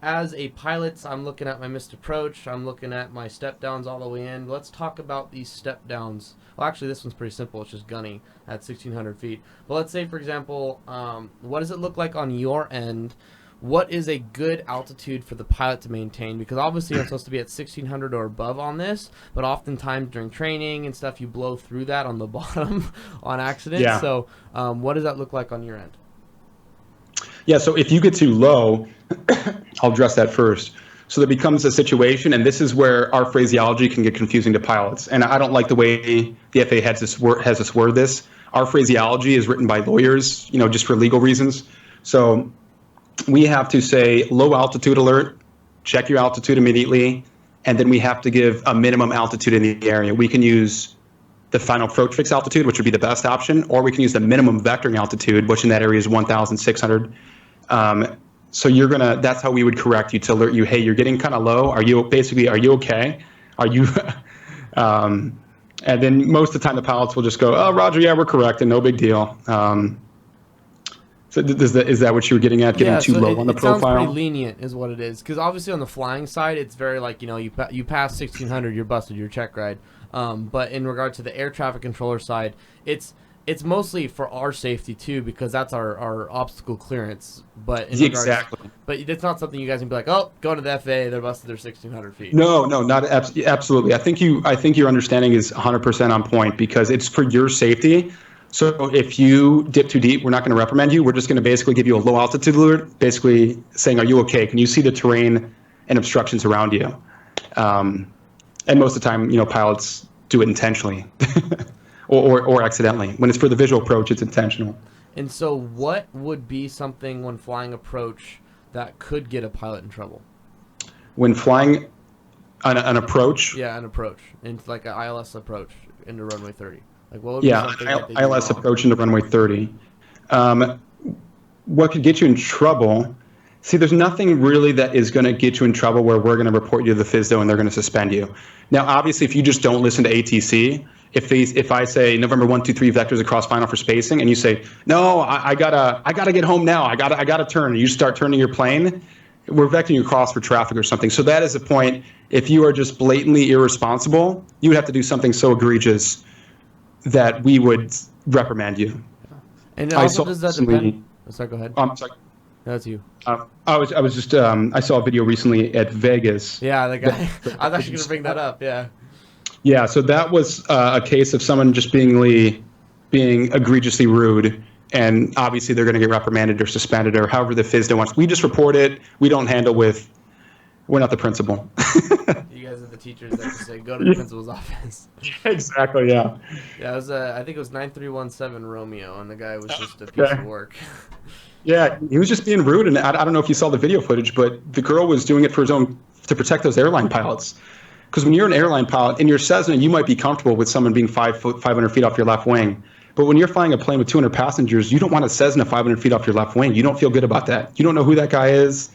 As a pilot, I'm looking at my missed approach. I'm looking at my step downs all the way in. Let's talk about these step downs. Well, actually, this one's pretty simple. It's just gunny at 1,600 feet. But let's say, for example, what does it look like on your end? What is a good altitude for the pilot to maintain? Because obviously I'm supposed to be at 1,600 or above on this, but oftentimes during training and stuff, you blow through that on the bottom on accident.
Yeah.
So what does that look like on your end?
Yeah, so if you get too low, I'll address that first. So there becomes a situation, and this is where our phraseology can get confusing to pilots. And I don't like the way the FAA has us word this. Our phraseology is written by lawyers, just for legal reasons. So we have to say low altitude alert, check your altitude immediately, and then we have to give a minimum altitude in the area. We can use the final approach fix altitude, which would be the best option, or we can use the minimum vectoring altitude, which in that area is 1,600. So that's how we would correct you, to alert you, hey, you're getting kind of low. Are you okay? Are you And then most of the time the pilots will just go, oh, Roger, yeah, we're correct, and no big deal. So is that what you were getting at, getting too low on the profile?
It sounds pretty lenient is what it is. Because obviously on the flying side, it's very like, you pass 1600, you're busted, your check ride. But in regard to the air traffic controller side, it's mostly for our safety too, because that's our obstacle clearance. But
Exactly.
But it's not something you guys can be like, oh, go to the FAA, they're busted, they're 1600 feet.
No, not absolutely. I think your understanding is 100% on point, because it's for your safety. So if you dip too deep, we're not going to reprimand you. We're just going to basically give you a low altitude alert, basically saying, are you okay? Can you see the terrain and obstructions around you? And most of the time, pilots do it intentionally or accidentally. When it's for the visual approach, it's intentional.
And so what would be something when flying approach that could get a pilot in trouble?
When flying an approach?
Yeah, an approach. Into like an ILS approach into runway 30. Like, what would be something that they do
ILS
wrong?
approach into runway 30. What could get you in trouble? See, there's nothing really that is going to get you in trouble where we're going to report you to the FSDO and they're going to suspend you. Now, obviously, if you just don't listen to ATC, if I say November 1, 2, 3 vectors across final for spacing, and you say, no, I gotta get home now, I gotta turn, and you start turning your plane, we're vectoring you across for traffic or something. So that is the point. If you are just blatantly irresponsible, you would have to do something so egregious that we would reprimand you.
And also, does that depend? Sorry, go ahead.
I'm sorry.
That's you.
I was just I saw a video recently at Vegas.
Yeah, the guy. I was actually going to bring that up. Yeah.
Yeah, so that was a case of someone just being egregiously rude, and obviously they're going to get reprimanded or suspended or however the FSDO wants. We just report it. We don't handle with. We're not the principal.
You guys are the teachers that just say go to the principal's office.
Exactly. Yeah.
Yeah, it was. I think it was 9317 Romeo, and the guy was just a piece of work.
Yeah, he was just being rude, and I don't know if you saw the video footage, but the girl was doing it for his own, to protect those airline pilots. Because when you're an airline pilot in your Cessna, you might be comfortable with someone being 500 feet off your left wing. But when you're flying a plane with 200 passengers, you don't want a Cessna 500 feet off your left wing. You don't feel good about that. You don't know who that guy is.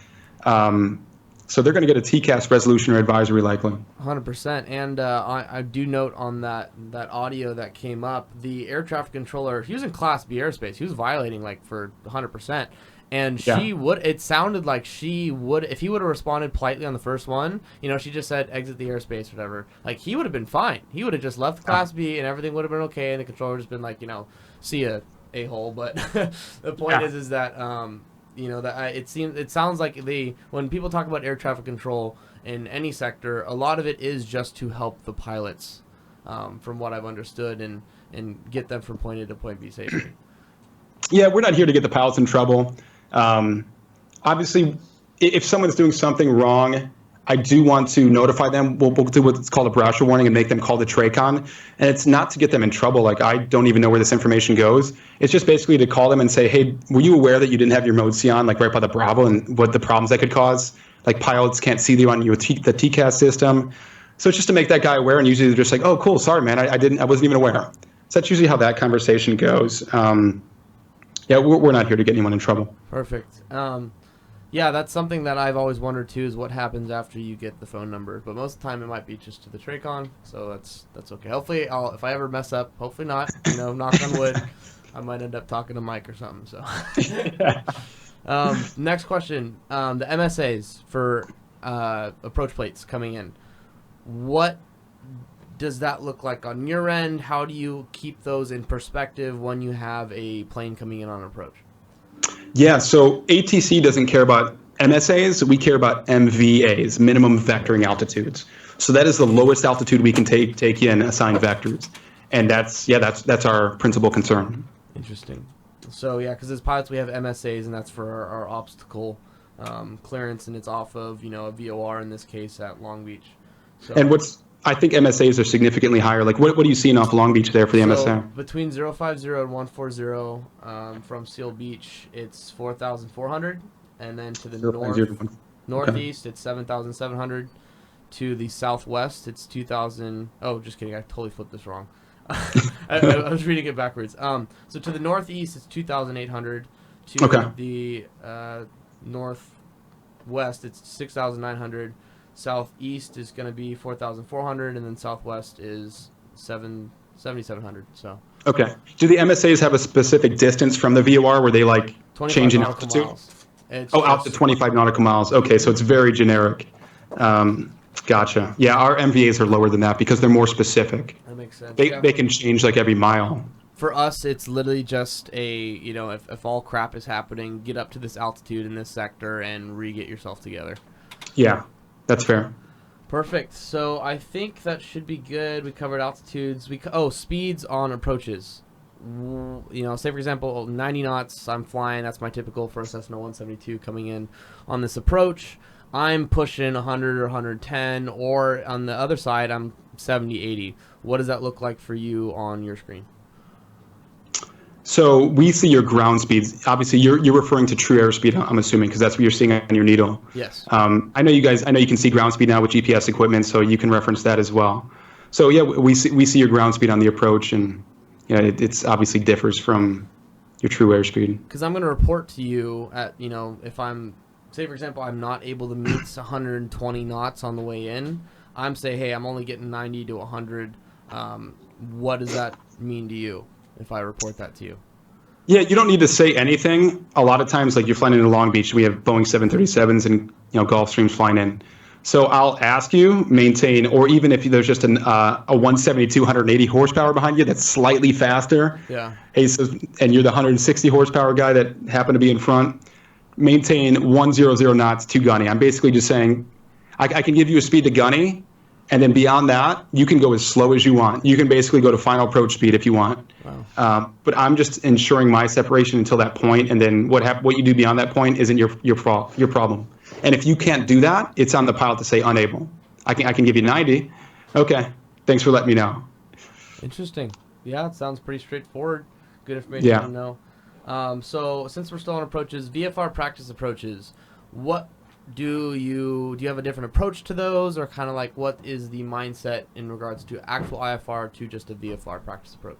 So they're going to get a TCAS resolution or advisory likely. 100%.
And I do note on that audio that came up, the air traffic controller, he was in Class B airspace. He was violating like for 100%. And it sounded like she would, if he would have responded politely on the first one, she just said exit the airspace or whatever, like he would have been fine. He would have just left Class B and everything would have been okay. And the controller would have been like, see ya, a-hole. But the point is that, it sounds like when people talk about air traffic control in any sector, a lot of it is just to help the pilots, from what I've understood, and get them from point A to point B safely.
Yeah, we're not here to get the pilots in trouble. Obviously, if someone's doing something wrong, I do want to notify them. We'll do what's called a browser warning and make them call the Tracon. And it's not to get them in trouble. Like, I don't even know where this information goes. It's just basically to call them and say, hey, were you aware that you didn't have your mode C on, like right by the Bravo, and what the problems that could cause? Like, pilots can't see you on the TCAS system. So it's just to make that guy aware, and usually they're just like, oh, cool, sorry, man, I wasn't even aware. So that's usually how that conversation goes. Yeah, we're not here to get anyone in trouble.
Perfect. Yeah, that's something that I've always wondered too, is what happens after you get the phone number. But most of the time it might be just to the Tracon, so that's okay. Hopefully, if I ever mess up, hopefully not, knock on wood, I might end up talking to Mike or something. So, next question, the MSAs for approach plates coming in. What does that look like on your end? How do you keep those in perspective when you have a plane coming in on approach?
Yeah, so ATC doesn't care about MSAs. We care about MVAs, minimum vectoring altitudes. So that is the lowest altitude we can take in assigned vectors, and that's our principal concern.
Interesting. So yeah, because as pilots we have MSAs, and that's for our obstacle clearance, and it's off of a VOR in this case at Long Beach. So,
and I think MSAs are significantly higher. Like, what are you seeing off Long Beach there for the MSA?
Between 050 and 140 from Seal Beach, it's 4,400. And then to the northeast, it's 7,700. To the southwest, it's 2,000. Oh, just kidding. I totally flipped this wrong. I was reading it backwards. So to the northeast, it's 2,800. To the northwest, it's 6,900. Southeast is going to be 4,400, and then southwest is 7,700. So
Okay. Do the MSAs have a specific distance from the VOR where they like
25
change in
nautical
altitude?
miles. It's
Oh, out to
just-
25 nautical miles. Okay, so it's very generic. Gotcha. Yeah, our MVAs are lower than that because they're more specific.
That makes sense.
They can change like every mile.
For us, it's literally just if all crap is happening, get up to this altitude in this sector and re-get yourself together.
Yeah, that's fair.
Perfect. So I think that should be good. We covered altitudes. Speeds on approaches. Say for example, 90 knots, I'm flying. That's my typical for a Cessna 172 coming in on this approach. I'm pushing 100 or 110, or on the other side, I'm 70, 80. What does that look like for you on your screen?
So we see your ground speeds. Obviously, you're referring to true airspeed, I'm assuming, because that's what you're seeing on your needle.
Yes.
I know you can see ground speed now with GPS equipment, so you can reference that as well. So yeah, we see your ground speed on the approach, and it's obviously differs from your true airspeed.
Because I'm going to report to you at if say for example I'm not able to meet 120 knots on the way in, I'm say, hey, I'm only getting 90 to 100. What does that mean to you if I report that to you?
Yeah, you don't need to say anything. A lot of times, like you're flying into Long Beach, we have Boeing 737s and Gulfstreams flying in. So I'll ask you maintain, or even if there's just a 172, 180 horsepower behind you that's slightly faster.
Yeah.
Hey, and you're the 160 horsepower guy that happened to be in front. Maintain 100 knots to gunny. I'm basically just saying, I can give you a speed to gunny, and then beyond that, you can go as slow as you want. You can basically go to final approach speed if you want.
Wow.
But I'm just ensuring my separation until that point, and then what you do beyond that point isn't your problem. And if you can't do that, it's on the pilot to say unable. I can give you 90. Okay, thanks for letting me know.
Interesting. Yeah, it sounds pretty straightforward. Good information to know. So since we're still on approaches, VFR practice approaches, what do you have a different approach to those, or kind of like what is the mindset in regards to actual IFR to just a VFR practice approach?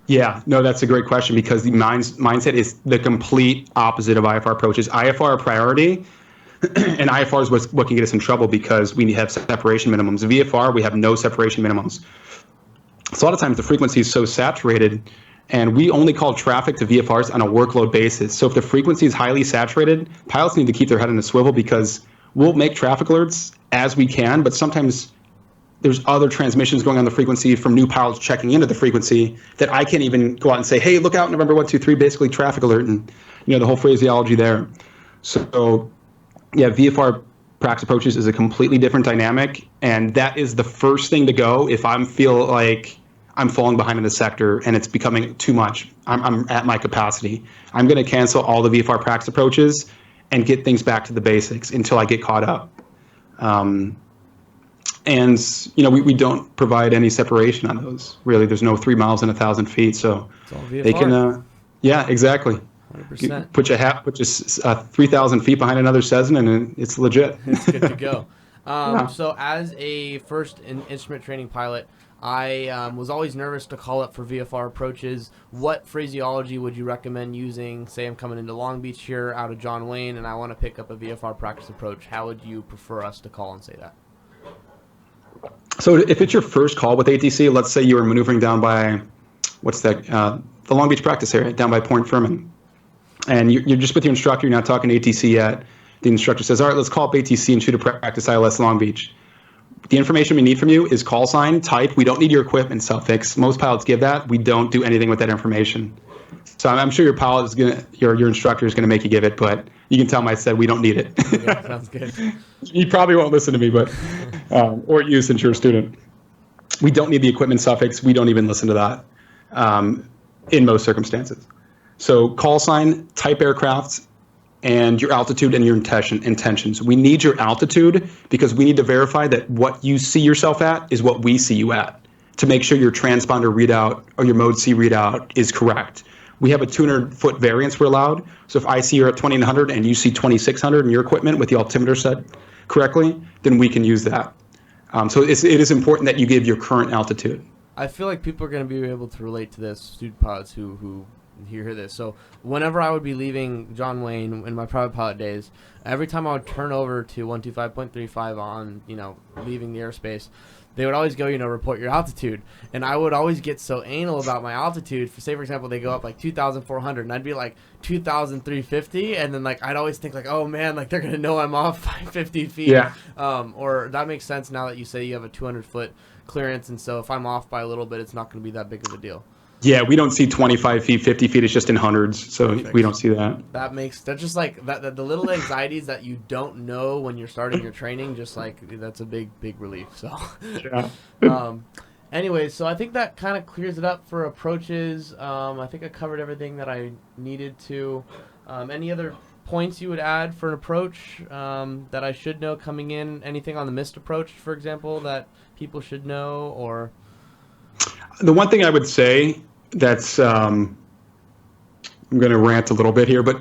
Yeah, no, that's a great question because the mindset is the complete opposite of IFR approaches. IFR are priority, and IFR is what can get us in trouble because we have separation minimums. VFR, we have no separation minimums. So a lot of times the frequency is so saturated, and we only call traffic to VFRs on a workload basis. So if the frequency is highly saturated, pilots need to keep their head in a swivel because we'll make traffic alerts as we can, but sometimes there's other transmissions going on the frequency from new pilots checking into the frequency that I can't even go out and say, hey, look out, November 123, basically traffic alert, and the whole phraseology there. So yeah, VFR practice approaches is a completely different dynamic, and that is the first thing to go if I feel like I'm falling behind in the sector and it's becoming too much. I'm at my capacity. I'm going to cancel all the VFR practice approaches and get things back to the basics until I get caught up. And we don't provide any separation on those. Really, there's no 3 miles and 1,000 feet, so they can. Yeah, exactly.
100%.
Put your 3,000 feet behind another Cessna, and it's legit.
It's good to go.
Yeah.
So as a first instrument training pilot, I was always nervous to call up for VFR approaches. What phraseology would you recommend using? Say I'm coming into Long Beach here out of John Wayne, and I want to pick up a VFR practice approach. How would you prefer us to call and say that?
So if it's your first call with ATC, let's say you were maneuvering down by, the Long Beach practice area, down by Point Furman, and you're just with your instructor, you're not talking ATC yet. The instructor says, all right, let's call up ATC and shoot a practice ILS Long Beach. The information we need from you is call sign, type. We don't need your equipment suffix. Most pilots give that. We don't do anything with that information. So I'm sure your pilot is your instructor is gonna make you give it, but you can tell him I said we don't need it.
Yeah, sounds good.
He probably won't listen to me, but or you since you're a student. We don't need the equipment suffix. We don't even listen to that in most circumstances. So call sign, type aircraft, and your altitude and your intentions. We need your altitude because we need to verify that what you see yourself at is what we see you at to make sure your transponder readout or your mode C readout is correct. We have a 200-foot variance we're allowed. So if I see you're at 2,900 and you see 2,600 in your equipment with the altimeter set correctly, then we can use that. So it is important that you give your current altitude.
I feel like people are going to be able to relate to this, student pilots who hear this. So whenever I would be leaving John Wayne in my private pilot days, every time I would turn over to 125.35 on, leaving the airspace, they would always go, report your altitude. And I would always get so anal about my altitude. For example, they go up like 2,400 and I'd be like 2,350. And then I'd always think oh man, they're going to know I'm off by 50 feet.
Yeah.
Or that makes sense now that you say you have a 200-foot clearance. And so if I'm off by a little bit, it's not going to be that big of a deal.
Yeah, we don't see 25 feet, 50 feet. It's just in hundreds, so
Perfect.
We don't see that.
That's just that the little anxieties that you don't know when you're starting your training, that's a big relief. So,
yeah.
Anyways, so I think that kind of clears it up for approaches. I think I covered everything that I needed to. Any other points you would add for an approach that I should know coming in? Anything on the missed approach, for example, that people should know, or?
The one thing I would say that's I'm going to rant a little bit here, but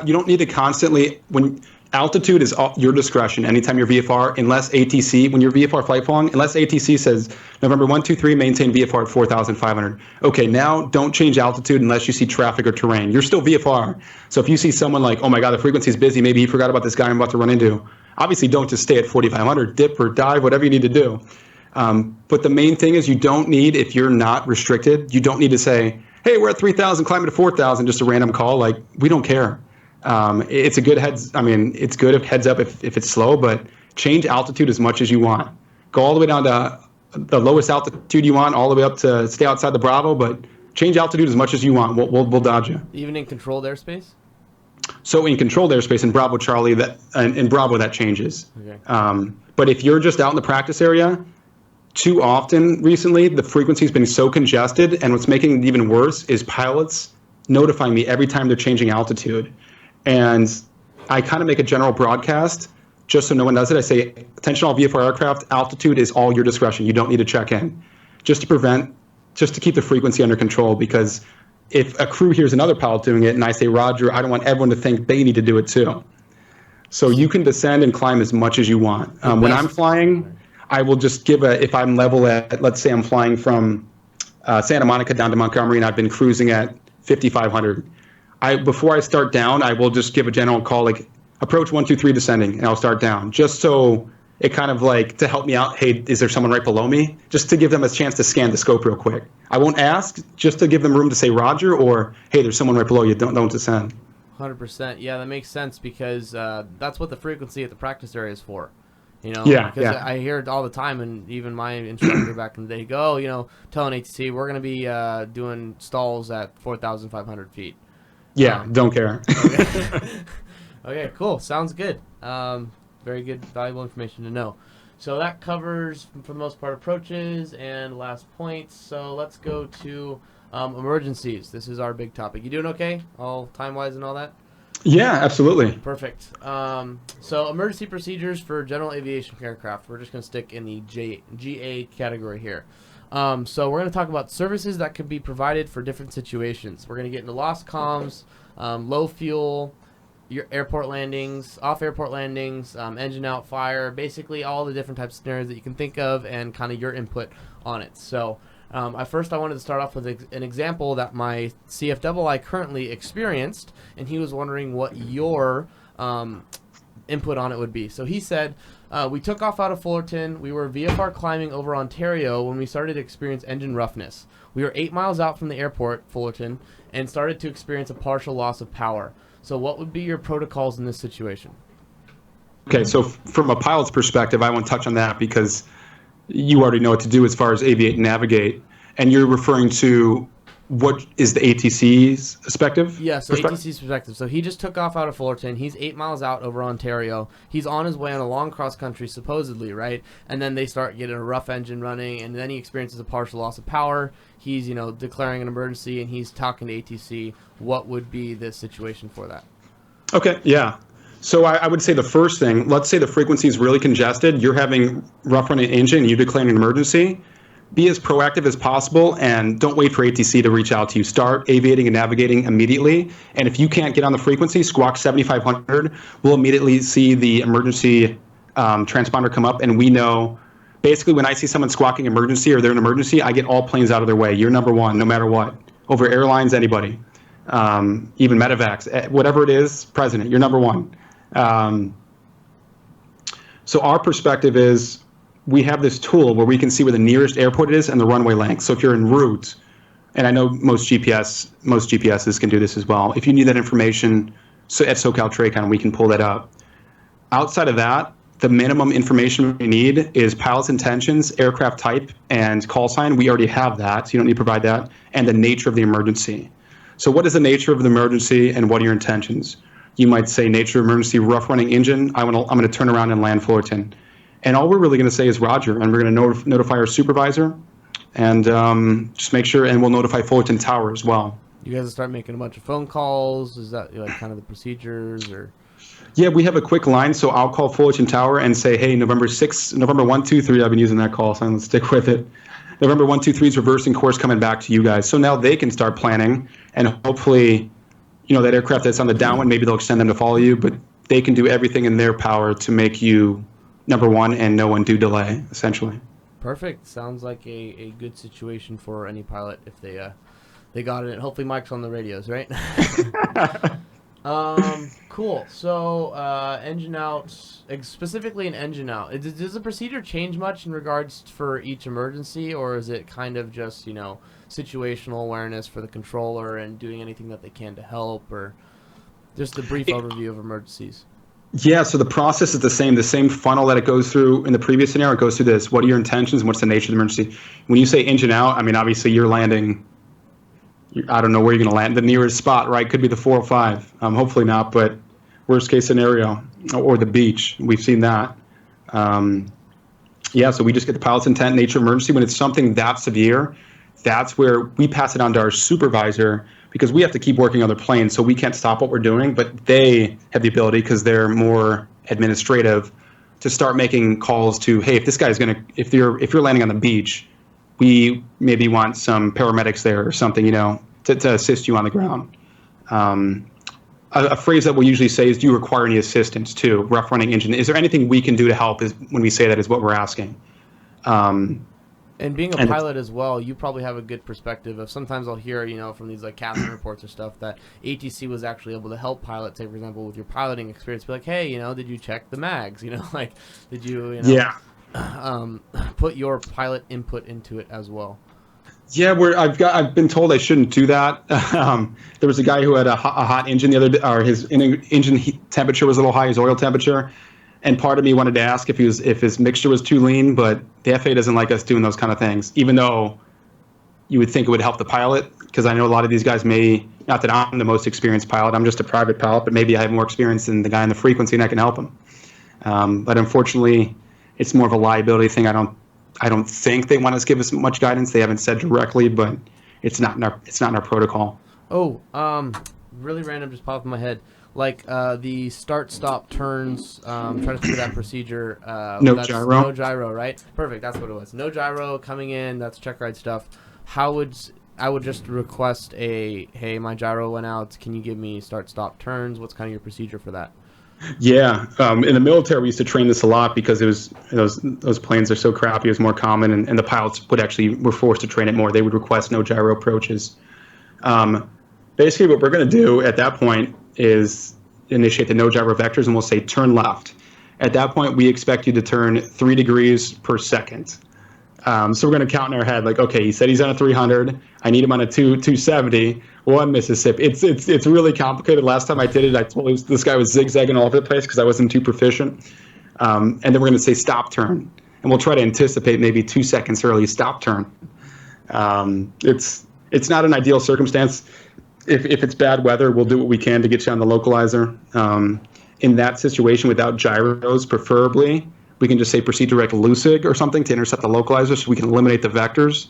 you don't need to constantly, when altitude is your discretion anytime you're VFR, unless ATC, when you're VFR flight following, unless ATC says November 1, 2, 3, maintain VFR at 4,500. Okay, now don't change altitude unless you see traffic or terrain. You're still VFR. So if you see someone oh my God, the frequency's busy, maybe he forgot about this guy I'm about to run into. Obviously, don't just stay at 4,500, dip or dive, whatever you need to do. But the main thing is you don't need, if you're not restricted, you don't need to say, hey, we're at 3,000, climbing to 4,000, just a random call. We don't care. It's a good it's good if heads up if it's slow, but change altitude as much as you want. Go all the way down to the lowest altitude you want, all the way up to stay outside the Bravo, but change altitude as much as you want. We'll dodge you.
Even in controlled airspace?
So in controlled airspace, in Bravo Charlie, in Bravo that changes. Okay. But if you're just out in the practice area, too often recently, the frequency's been so congested, and what's making it even worse is pilots notifying me every time they're changing altitude. And I kind of make a general broadcast, just so no one does it. I say, attention all VFR aircraft, altitude is all your discretion. You don't need to check in. Just to keep the frequency under control, because if a crew hears another pilot doing it, and I say, Roger, I don't want everyone to think they need to do it too. So you can descend and climb as much as you want. When I'm flying, I will just if I'm level at, let's say I'm flying from Santa Monica down to Montgomery and I've been cruising at 5,500. Before I start down, I will just give a general call, approach 1, 2, 3 descending, and I'll start down. Just so it kind of to help me out, hey, is there someone right below me? Just to give them a chance to scan the scope real quick. I won't ask, just to give them room to say Roger, or hey, there's someone right below you, don't descend.
100%. Yeah, that makes sense, because that's what the frequency at the practice area is for.
Yeah.
I hear it all the time, and even my instructor back in the day telling ATC, we're going to be doing stalls at 4,500 feet.
Yeah, don't care.
Okay, cool. Sounds good. Very good, valuable information to know. So that covers, for the most part, approaches and last points. So let's go to emergencies. This is our big topic. You doing okay? All time-wise and all that?
Yeah, absolutely.
Perfect. So emergency procedures for general aviation aircraft. We're just going to stick in the GA category here. So we're going to talk about services that can be provided for different situations. We're going to get into lost comms, low fuel, your airport landings, off airport landings, engine out, fire, basically all the different types of scenarios that you can think of, and kind of your input on it. So first I wanted to start off with an example that my CFII currently experienced, and he was wondering what your input on it would be. So he said, we took off out of Fullerton. We were VFR climbing over Ontario when we started to experience engine roughness. We were 8 miles out from the airport, Fullerton, and started to experience a partial loss of power. So what would be your protocols in this situation?
Okay, so from a pilot's perspective, I want to touch on that because you already know what to do as far as aviate and navigate. And you're referring to what is the ATC's perspective?
Yeah, so ATC's perspective. So he just took off out of Fullerton. He's 8 miles out over Ontario. He's on his way on a long cross country, supposedly, right? And then they start getting a rough engine running, and then he experiences a partial loss of power. He's, declaring an emergency, and he's talking to ATC. What would be the situation for that?
Okay, yeah. So I would say the first thing, let's say the frequency is really congested. You're having rough running engine, you declare an emergency. Be as proactive as possible and don't wait for ATC to reach out to you. Start aviating and navigating immediately. And if you can't get on the frequency, squawk 7,500. We'll immediately see the emergency transponder come up, and we know basically when I see someone squawking emergency or they're an emergency, I get all planes out of their way. You're number one, no matter what. Over airlines, anybody. even medevacs, whatever it is, president, you're number one. So our perspective is we have this tool where we can see where the nearest airport is and the runway length. So if you're en route, and I know most GPSs can do this as well. If you need that information, so at Socal Tracon, we can pull that up. Outside of that, the minimum information we need is pilot's intentions, aircraft type, and call sign. We already have that, so you don't need to provide that, and the nature of the emergency. So what is the nature of the emergency, and what are your intentions? You might say nature of emergency, rough running engine. I'm going to turn around and land Fullerton. And all we're really going to say is Roger, and we're going to notify our supervisor, and just make sure, and we'll notify Fullerton Tower as well.
You guys will start making a bunch of phone calls. Is that like kind of the procedures, or?
Yeah, we have a quick line, so I'll call Fullerton Tower and say, hey, November 123, I've been using that call, so let's stick with it. November 123 is reversing course coming back to you guys. So now they can start planning, and hopefully, that aircraft that's on the downwind, maybe they'll extend them to follow you, but they can do everything in their power to make you number one and no undue delay, essentially.
Perfect. Sounds like a good situation for any pilot if they got it. Hopefully Mike's on the radios, right? Cool. So, engine out, specifically an engine out. Does the procedure change much in regards for each emergency, or is it kind of just, situational awareness for the controller and doing anything that they can to help, or just a brief overview of emergencies?
Yeah, so the process is the same funnel that it goes through in the previous scenario. It goes through this. What are your intentions and what's the nature of the emergency? When you say engine out, I mean, obviously you're landing, I don't know where you're going to land. The nearest spot, right? Could be the 405. Hopefully not, but worst case scenario, or the beach. We've seen that. Yeah, so we just get the pilot's intent, nature of emergency. When it's something that severe, that's where we pass it on to our supervisor, because we have to keep working on their planes, so we can't stop what we're doing, but they have the ability, because they're more administrative, to start making calls to, hey, if this guy's going to, if you're landing on the beach, we maybe want some paramedics there or something, to assist you on the ground. A phrase that we'll usually say is, do you require any assistance too? Rough running engine. Is there anything we can do to help? Is when we say that is what we're asking.
And being a pilot as well, you probably have a good perspective of, sometimes I'll hear, from these like captain reports or stuff, that ATC was actually able to help pilots, say for example, with your piloting experience, be like, hey, did you check the mags? Like, did you,
yeah.
Put your pilot input into it as well?
Yeah, I've been told I shouldn't do that. There was a guy who had a hot engine the other day, or his engine temperature was a little high, his oil temperature. And part of me wanted to ask if his mixture was too lean, but the FAA doesn't like us doing those kind of things, even though you would think it would help the pilot, because I know a lot of these guys not that I'm the most experienced pilot, I'm just a private pilot, but maybe I have more experience than the guy in the frequency and I can help him. But unfortunately, it's more of a liability thing. I don't think they want us to give us much guidance. They haven't said directly, but it's not in our protocol.
Oh, really random, just popped in my head. Like the start-stop turns, trying to figure that procedure.
No gyro.
No gyro, right? Perfect, that's what it was. No gyro coming in, that's check ride stuff. I would just request hey, my gyro went out, can you give me start-stop turns? What's kind of your procedure for that?
Yeah, in the military we used to train this a lot, because it was those planes are so crappy. It was more common, and the pilots were forced to train it more. They would request no gyro approaches. Basically, what we're going to do at that point is initiate the no gyro vectors, and we'll say turn left. At that point, we expect you to turn 3 degrees per second. So we're going to count in our head, like, okay, he said he's on a 300. I need him on a 270. 1 Mississippi. It's really complicated. Last time I did it, I told him this guy was zigzagging all over the place because I wasn't too proficient. And then we're going to say stop turn, and we'll try to anticipate maybe 2 seconds early stop turn. It's not an ideal circumstance. If it's bad weather, we'll do what we can to get you on the localizer. In that situation, without gyros, preferably, we can just say proceed direct Lucig or something to intercept the localizer, so we can eliminate the vectors.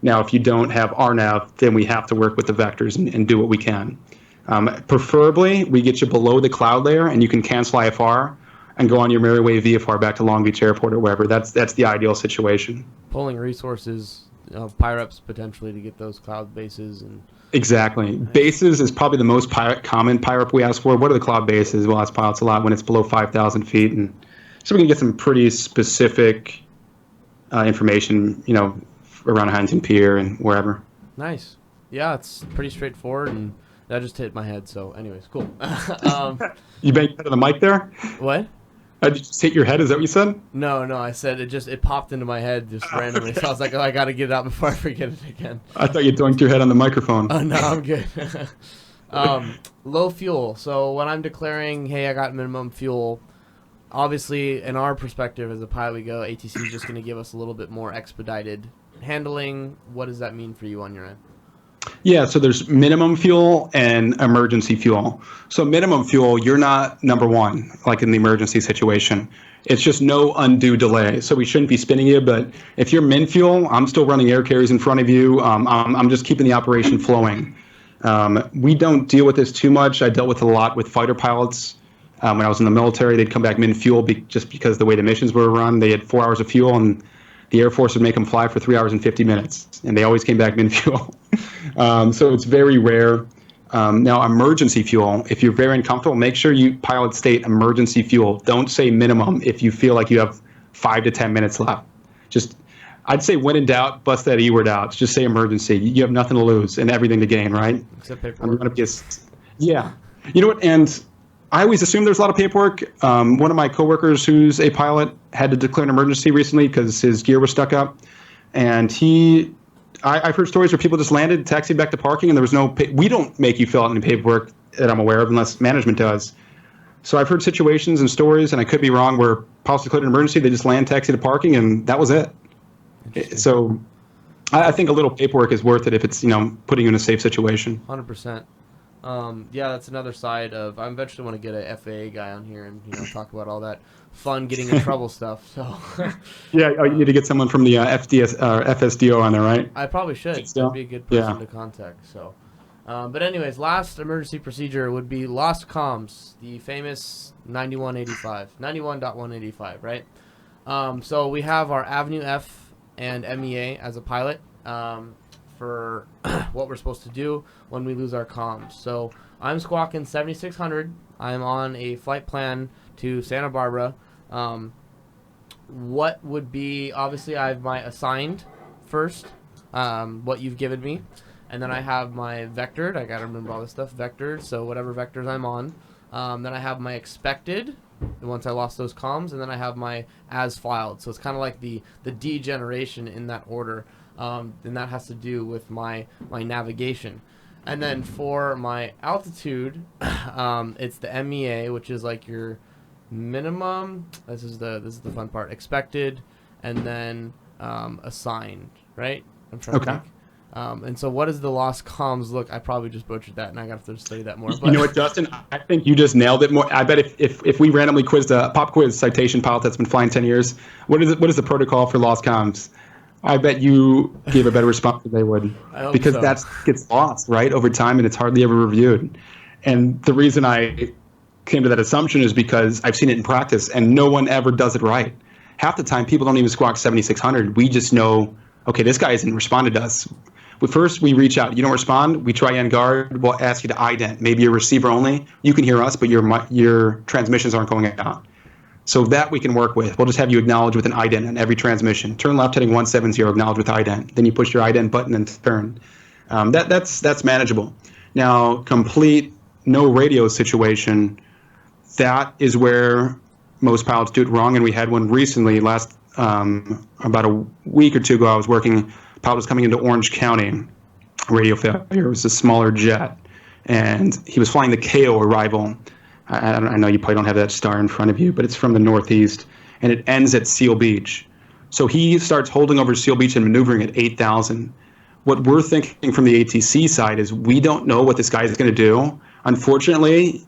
Now, if you don't have RNAV, then we have to work with the vectors and do what we can. Preferably, we get you below the cloud layer, and you can cancel IFR and go on your merry way VFR back to Long Beach Airport or wherever. That's the ideal situation.
Pulling resources, PIREPs potentially to get those cloud bases. And
exactly. Bases is probably the most common PIREP we ask for. What are the cloud bases? We'll ask pilots a lot when it's below 5,000 feet. And so we can get some pretty specific information, around Huntington Pier and wherever.
Nice. Yeah, it's pretty straightforward, and That just hit my head. So, anyways, cool.
You banged your head on the mic there?
What?
Did you just hit your head? Is that what you said?
No, I said it popped into my head just randomly.
Okay.
So I was like, oh, I got to get it out before I forget it again.
I thought you doinked your head on the microphone.
Oh, no, I'm good. Low fuel. So when I'm declaring, hey, I got minimum fuel, obviously, in our perspective as a pilot, we go, ATC is just going to give us a little bit more expedited handling. What does that mean for you on your end?
Yeah, so there's minimum fuel and emergency fuel. So minimum fuel, you're not number one, like in the emergency situation. It's just no undue delay. So we shouldn't be spinning you, but if you're min fuel, I'm still running air carriers in front of you. I'm just keeping the operation flowing. We don't deal with this too much. I dealt with a lot with fighter pilots. When I was in the military, they'd come back min fuel just because the way the missions were run. They had 4 hours of fuel, and the Air Force would make them fly for 3 hours and 50 minutes, and they always came back min fuel. So it's very rare. Now, emergency fuel, if you're very uncomfortable, make sure you pilot state emergency fuel. Don't say minimum if you feel like you have 5 to 10 minutes left. I'd say when in doubt, bust that E word out. Just say emergency. You have nothing to lose and everything to gain, right?
Except paperwork.
Yeah. You know what? And I always assume there's a lot of paperwork. One of my coworkers who's a pilot had to declare an emergency recently because his gear was stuck up. And I've heard stories where people just landed, taxied back to parking, and there was no we don't make you fill out any paperwork that I'm aware of unless management does. So I've heard situations and stories, and I could be wrong, where pilots declared an emergency, they just land, taxi to parking, and that was it. So I think a little paperwork is worth it if it's, putting you in a safe situation.
100%. Yeah, that's another side of. I eventually want to get a FAA guy on here and talk about all that fun getting in trouble stuff. So
yeah, you need to get someone from the FSDO on there, right?
I probably should. That'd be a good person to contact. So, but anyways, last emergency procedure would be lost comms, the famous 91.185, right? So we have our Avenue F and MEA as a pilot. For what we're supposed to do when we lose our comms. So I'm squawking 7600. I'm on a flight plan to Santa Barbara. What would be, obviously I have my assigned first, what you've given me, and then I have my vectored. I gotta remember all this stuff, vectored, so whatever vectors I'm on. Then I have my expected, once I lost those comms, and then I have my as filed. So it's kind of like the degeneration in that order. And that has to do with my navigation. And then for my altitude, it's the MEA, which is like your minimum. This is the fun part. Expected, and then assigned. Right? I'm trying to think. And so, what does the lost comms look? I probably just butchered that, and I got to study that more. But
you know what, Justin? I think you just nailed it more. I bet if we randomly quizzed a pop quiz citation pilot that's been flying 10 years, what is the protocol for lost comms? I bet you gave a better response than they would, because that gets lost, right, over time, and it's hardly ever reviewed. And the reason I came to that assumption is because I've seen it in practice, and no one ever does it right. Half the time, people don't even squawk 7600. We just know, okay, this guy hasn't responded to us. First, we reach out. You don't respond, we try and guard. We'll ask you to ident. Maybe you're receiver only. You can hear us, but your transmissions aren't going out. So that we can work with. We'll just have you acknowledge with an ident on every transmission. Turn left heading 170, acknowledge with ident. Then you push your ident button and turn. That's manageable. Now, complete no radio situation, that is where most pilots do it wrong. And we had one recently, about a week or two ago. I was working, pilot was coming into Orange County, radio failure. It was a smaller jet. And he was flying the KO arrival. I know you probably don't have that star in front of you, but it's from the Northeast, and it ends at Seal Beach. So he starts holding over Seal Beach and maneuvering at 8,000. What we're thinking from the ATC side is we don't know what this guy is going to do. Unfortunately,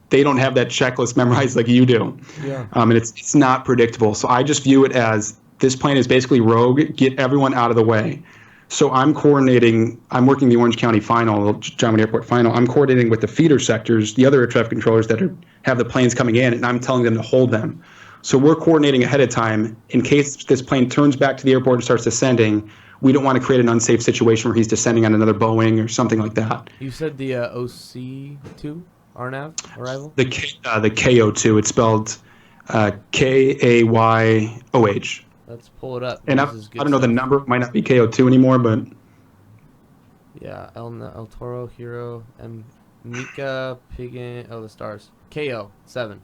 they don't have that checklist memorized like you do.
Yeah.
And it's not predictable. So I just view it as this plane is basically rogue, get everyone out of the way. So I'm working the Orange County final, John Wayne Airport final. I'm coordinating with the feeder sectors, the other air traffic controllers that have the planes coming in, and I'm telling them to hold them. So we're coordinating ahead of time in case this plane turns back to the airport and starts descending. We don't want to create an unsafe situation where he's descending on another Boeing or something like that.
You said the OC2 RNAV arrival?
The KO2. It's spelled KAYOH.
Let's pull it up.
And I don't know the number. It might not be KO2 anymore, but
Yeah, El Toro, Hero, Mika, Piggin. Oh, the stars. KO 7.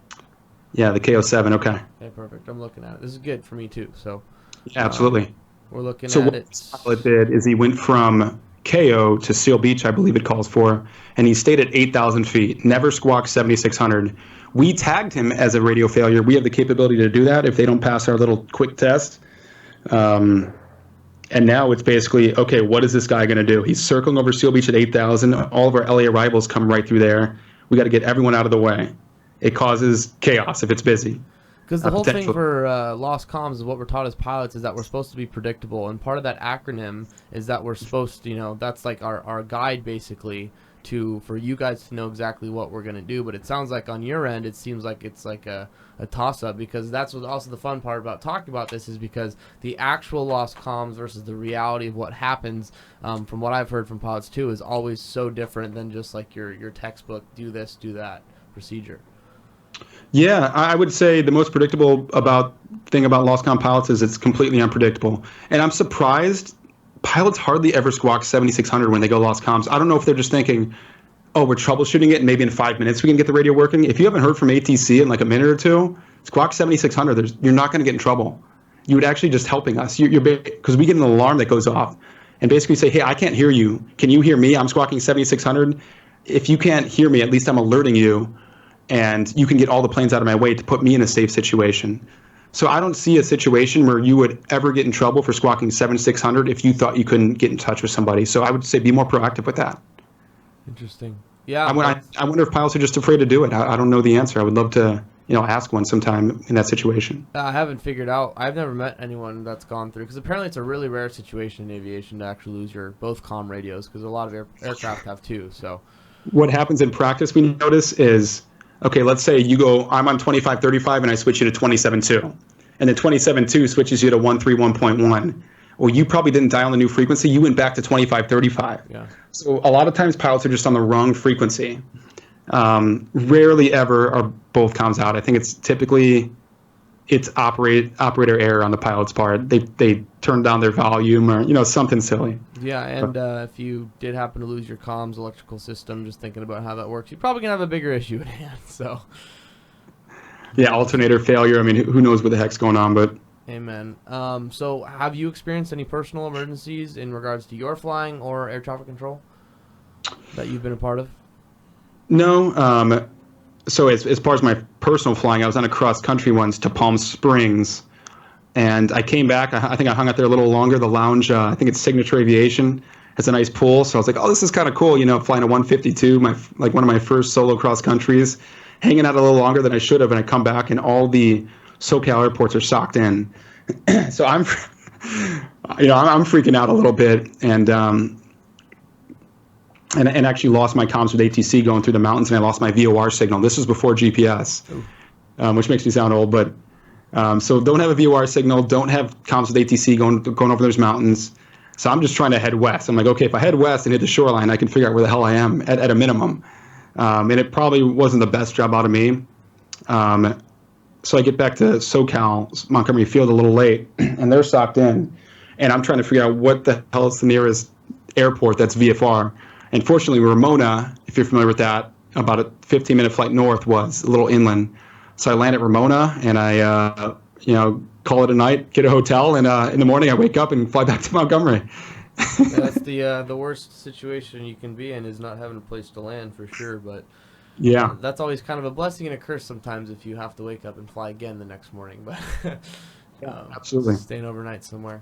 Yeah, the KO7. Okay.
Okay, perfect. I'm looking at it. This is good for me too. So,
Yeah, absolutely.
we're looking
So
at
what
it.
this pilot did is he went from KO to Seal Beach, I believe it calls for, and he stayed at 8,000 feet, never squawked 7,600. We tagged him as a radio failure. We have the capability to do that if they don't pass our little quick test. And now it's basically, okay, what is this guy going to do? He's circling over Seal Beach at 8,000. All of our LA arrivals come right through there. We got to get everyone out of the way. It causes chaos if it's busy.
Because the whole thing for lost comms is what we're taught as pilots is that we're supposed to be predictable. And part of that acronym is that we're supposed to, that's like our guide basically for you guys to know exactly what we're going to do. But it sounds like on your end, it seems like it's like a toss-up, because that's what also the fun part about talking about this is because the actual lost comms versus the reality of what happens, from what I've heard from pilots too, is always so different than just like your textbook, do this, do that procedure.
Yeah, I would say the most predictable thing about lost comm pilots is it's completely unpredictable. And I'm surprised pilots hardly ever squawk 7,600 when they go lost comms. I don't know if they're just thinking, oh, we're troubleshooting it, and maybe in 5 minutes we can get the radio working. If you haven't heard from ATC in like a minute or two, squawk 7,600. You're not going to get in trouble. You would actually just helping us. Because we get an alarm that goes off and basically say, hey, I can't hear you. Can you hear me? I'm squawking 7,600. If you can't hear me, at least I'm alerting you, and you can get all the planes out of my way to put me in a safe situation. So I don't see a situation where you would ever get in trouble for squawking 7,600 if you thought you couldn't get in touch with somebody. So I would say be more proactive with that.
Interesting. Yeah.
I wonder if pilots are just afraid to do it. I don't know the answer. I would love to, ask one sometime in that situation.
I haven't figured out. I've never met anyone that's gone through, because apparently it's a really rare situation in aviation to actually lose your both comm radios, because a lot of aircraft have two. So
what happens in practice we notice is, okay, let's say you go, I'm on 2535 and I switch you to 27.2. And then 27.2 switches you to 131.1. Well, you probably didn't dial the new frequency. You went back to 2535.
Yeah.
So a lot of times pilots are just on the wrong frequency. Rarely ever are both comms out. I think it's typically operator error on the pilot's part. They turn down their volume or something silly.
Yeah, and if you did happen to lose your comms electrical system, just thinking about how that works, you're probably gonna have a bigger issue at hand. So
yeah, alternator failure. I mean, who knows what the heck's going on? But
amen. So have you experienced any personal emergencies in regards to your flying or air traffic control that you've been a part of?
No. So as far as my personal flying, I was on a cross country once to Palm Springs, and I came back. I think I hung out there a little longer. The lounge, I think it's Signature Aviation, has a nice pool. So I was like, oh, this is kind of cool. Flying a 152, one of my first solo cross countries, hanging out a little longer than I should have. And I come back, and all the SoCal airports are socked in. So I'm freaking out a little bit, and actually lost my comms with ATC going through the mountains, and I lost my VOR signal. This was before GPS, which makes me sound old, but so don't have a VOR signal, don't have comms with ATC going over those mountains. So I'm just trying to head west. I'm like, okay, if I head west and hit the shoreline, I can figure out where the hell I am at a minimum. And it probably wasn't the best job out of me. So I get back to SoCal, Montgomery Field, a little late, and they're socked in. And I'm trying to figure out what the hell is the nearest airport that's VFR. And fortunately, Ramona, if you're familiar with that, about a 15-minute flight north, was a little inland. So I land at Ramona, and I, call it a night, get a hotel, and in the morning I wake up and fly back to Montgomery.
Yeah, that's the worst situation you can be in, is not having a place to land, for sure. But
yeah,
that's always kind of a blessing and a curse sometimes if you have to wake up and fly again the next morning. But
absolutely,
staying overnight somewhere.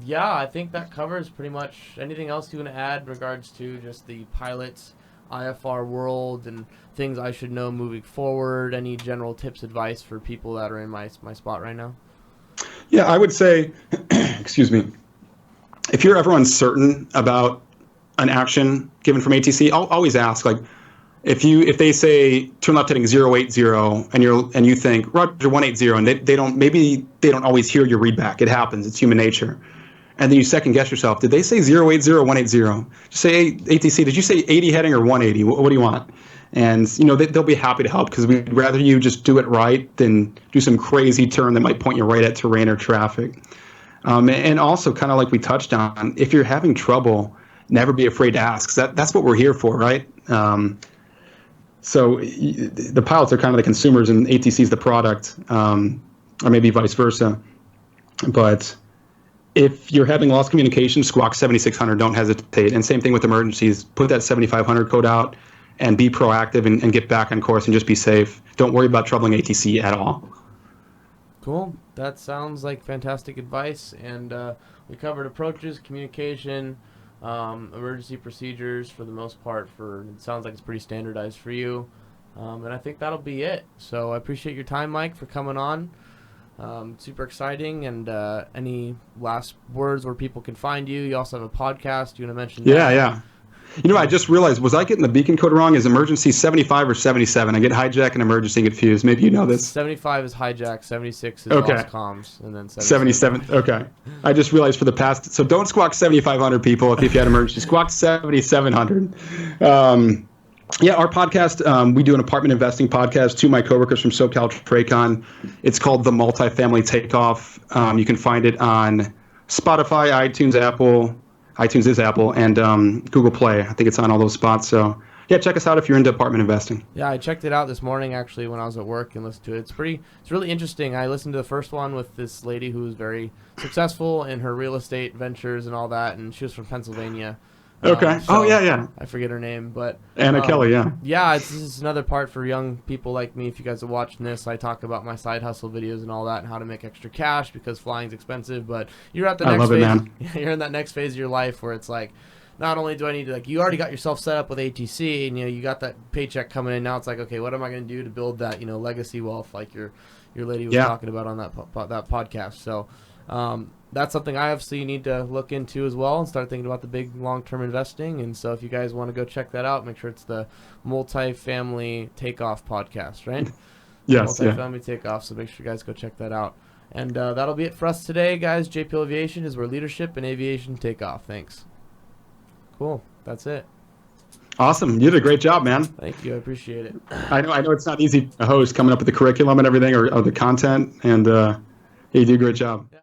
Yeah, I think that covers pretty much. Anything else you want to add in regards to just the pilot's IFR world and things I should know moving forward? Any general tips, advice for people that are in my spot right now?
Yeah, I would say, excuse me, if you're ever uncertain about an action given from ATC, I'll always ask, like, if they say turn left heading 080 and you think Roger 180, and they don't always hear your readback. It happens. It's human nature. And then you second guess yourself. Did they say 080 or 180? Just say, hey, ATC, did you say 80 heading or 180? What do you want? And they'll be happy to help, because we'd rather you just do it right than do some crazy turn that might point you right at terrain or traffic. And also, kind of like we touched on, if you're having trouble, never be afraid to ask. That's what we're here for, right? So the pilots are kind of the consumers and ATC is the product, or maybe vice versa. But if you're having lost communication, squawk 7600, don't hesitate. And same thing with emergencies. Put that 7500 code out and be proactive and get back on course and just be safe. Don't worry about troubling ATC at all.
Cool. That sounds like fantastic advice. And we covered approaches, communication, emergency procedures for the most part. It sounds like it's pretty standardized for you. And I think that'll be it. So I appreciate your time, Mike, for coming on. Super exciting. And any last words where people can find you? You also have a podcast. You want to mention that?
Yeah. I just realized, was I getting the beacon code wrong? Is emergency 75 or 77? I get hijack and emergency confused. Maybe you know this.
75 is hijack, 76 is
okay.
lost comms, and then
77. Okay. I just realized for the past, so don't squawk 7,500 people if you had emergency. Squawk 7,700. Our podcast, we do an apartment investing podcast. Two of my coworkers from Socal Tracon. It's called The Multifamily Takeoff. You can find it on Spotify, iTunes, Apple. iTunes is Apple, and Google Play. I think it's on all those spots. So, check us out if you're into apartment investing.
Yeah, I checked it out this morning, actually, when I was at work and listened to it. It's really interesting. I listened to the first one with this lady who was very successful in her real estate ventures and all that, and she was from Pennsylvania.
Okay. Yeah.
I forget her name, but
Anna Kelly, yeah.
Yeah, this is another part for young people like me. If you guys are watching this, I talk about my side hustle videos and all that, and how to make extra cash because flying's expensive. But you're at the next phase. Man. You're in that next phase of your life where it's like, not only do I need to you already got yourself set up with ATC, and you got that paycheck coming in. Now it's like, okay, what am I going to do to build that legacy wealth like your lady was talking about on that podcast. So. That's something I obviously need to look into as well and start thinking about the big long-term investing. And so if you guys want to go check that out, make sure it's the Multifamily Takeoff podcast, right?
Yes.
Multifamily Takeoff. So make sure you guys go check that out. And that'll be it for us today, guys. JPL Aviation is where leadership and aviation take off. Thanks. Cool. That's it.
Awesome. You did a great job, man.
Thank you. I appreciate it.
I know it's not easy to host coming up with the curriculum and everything or the content. And you do a great job.
Yeah.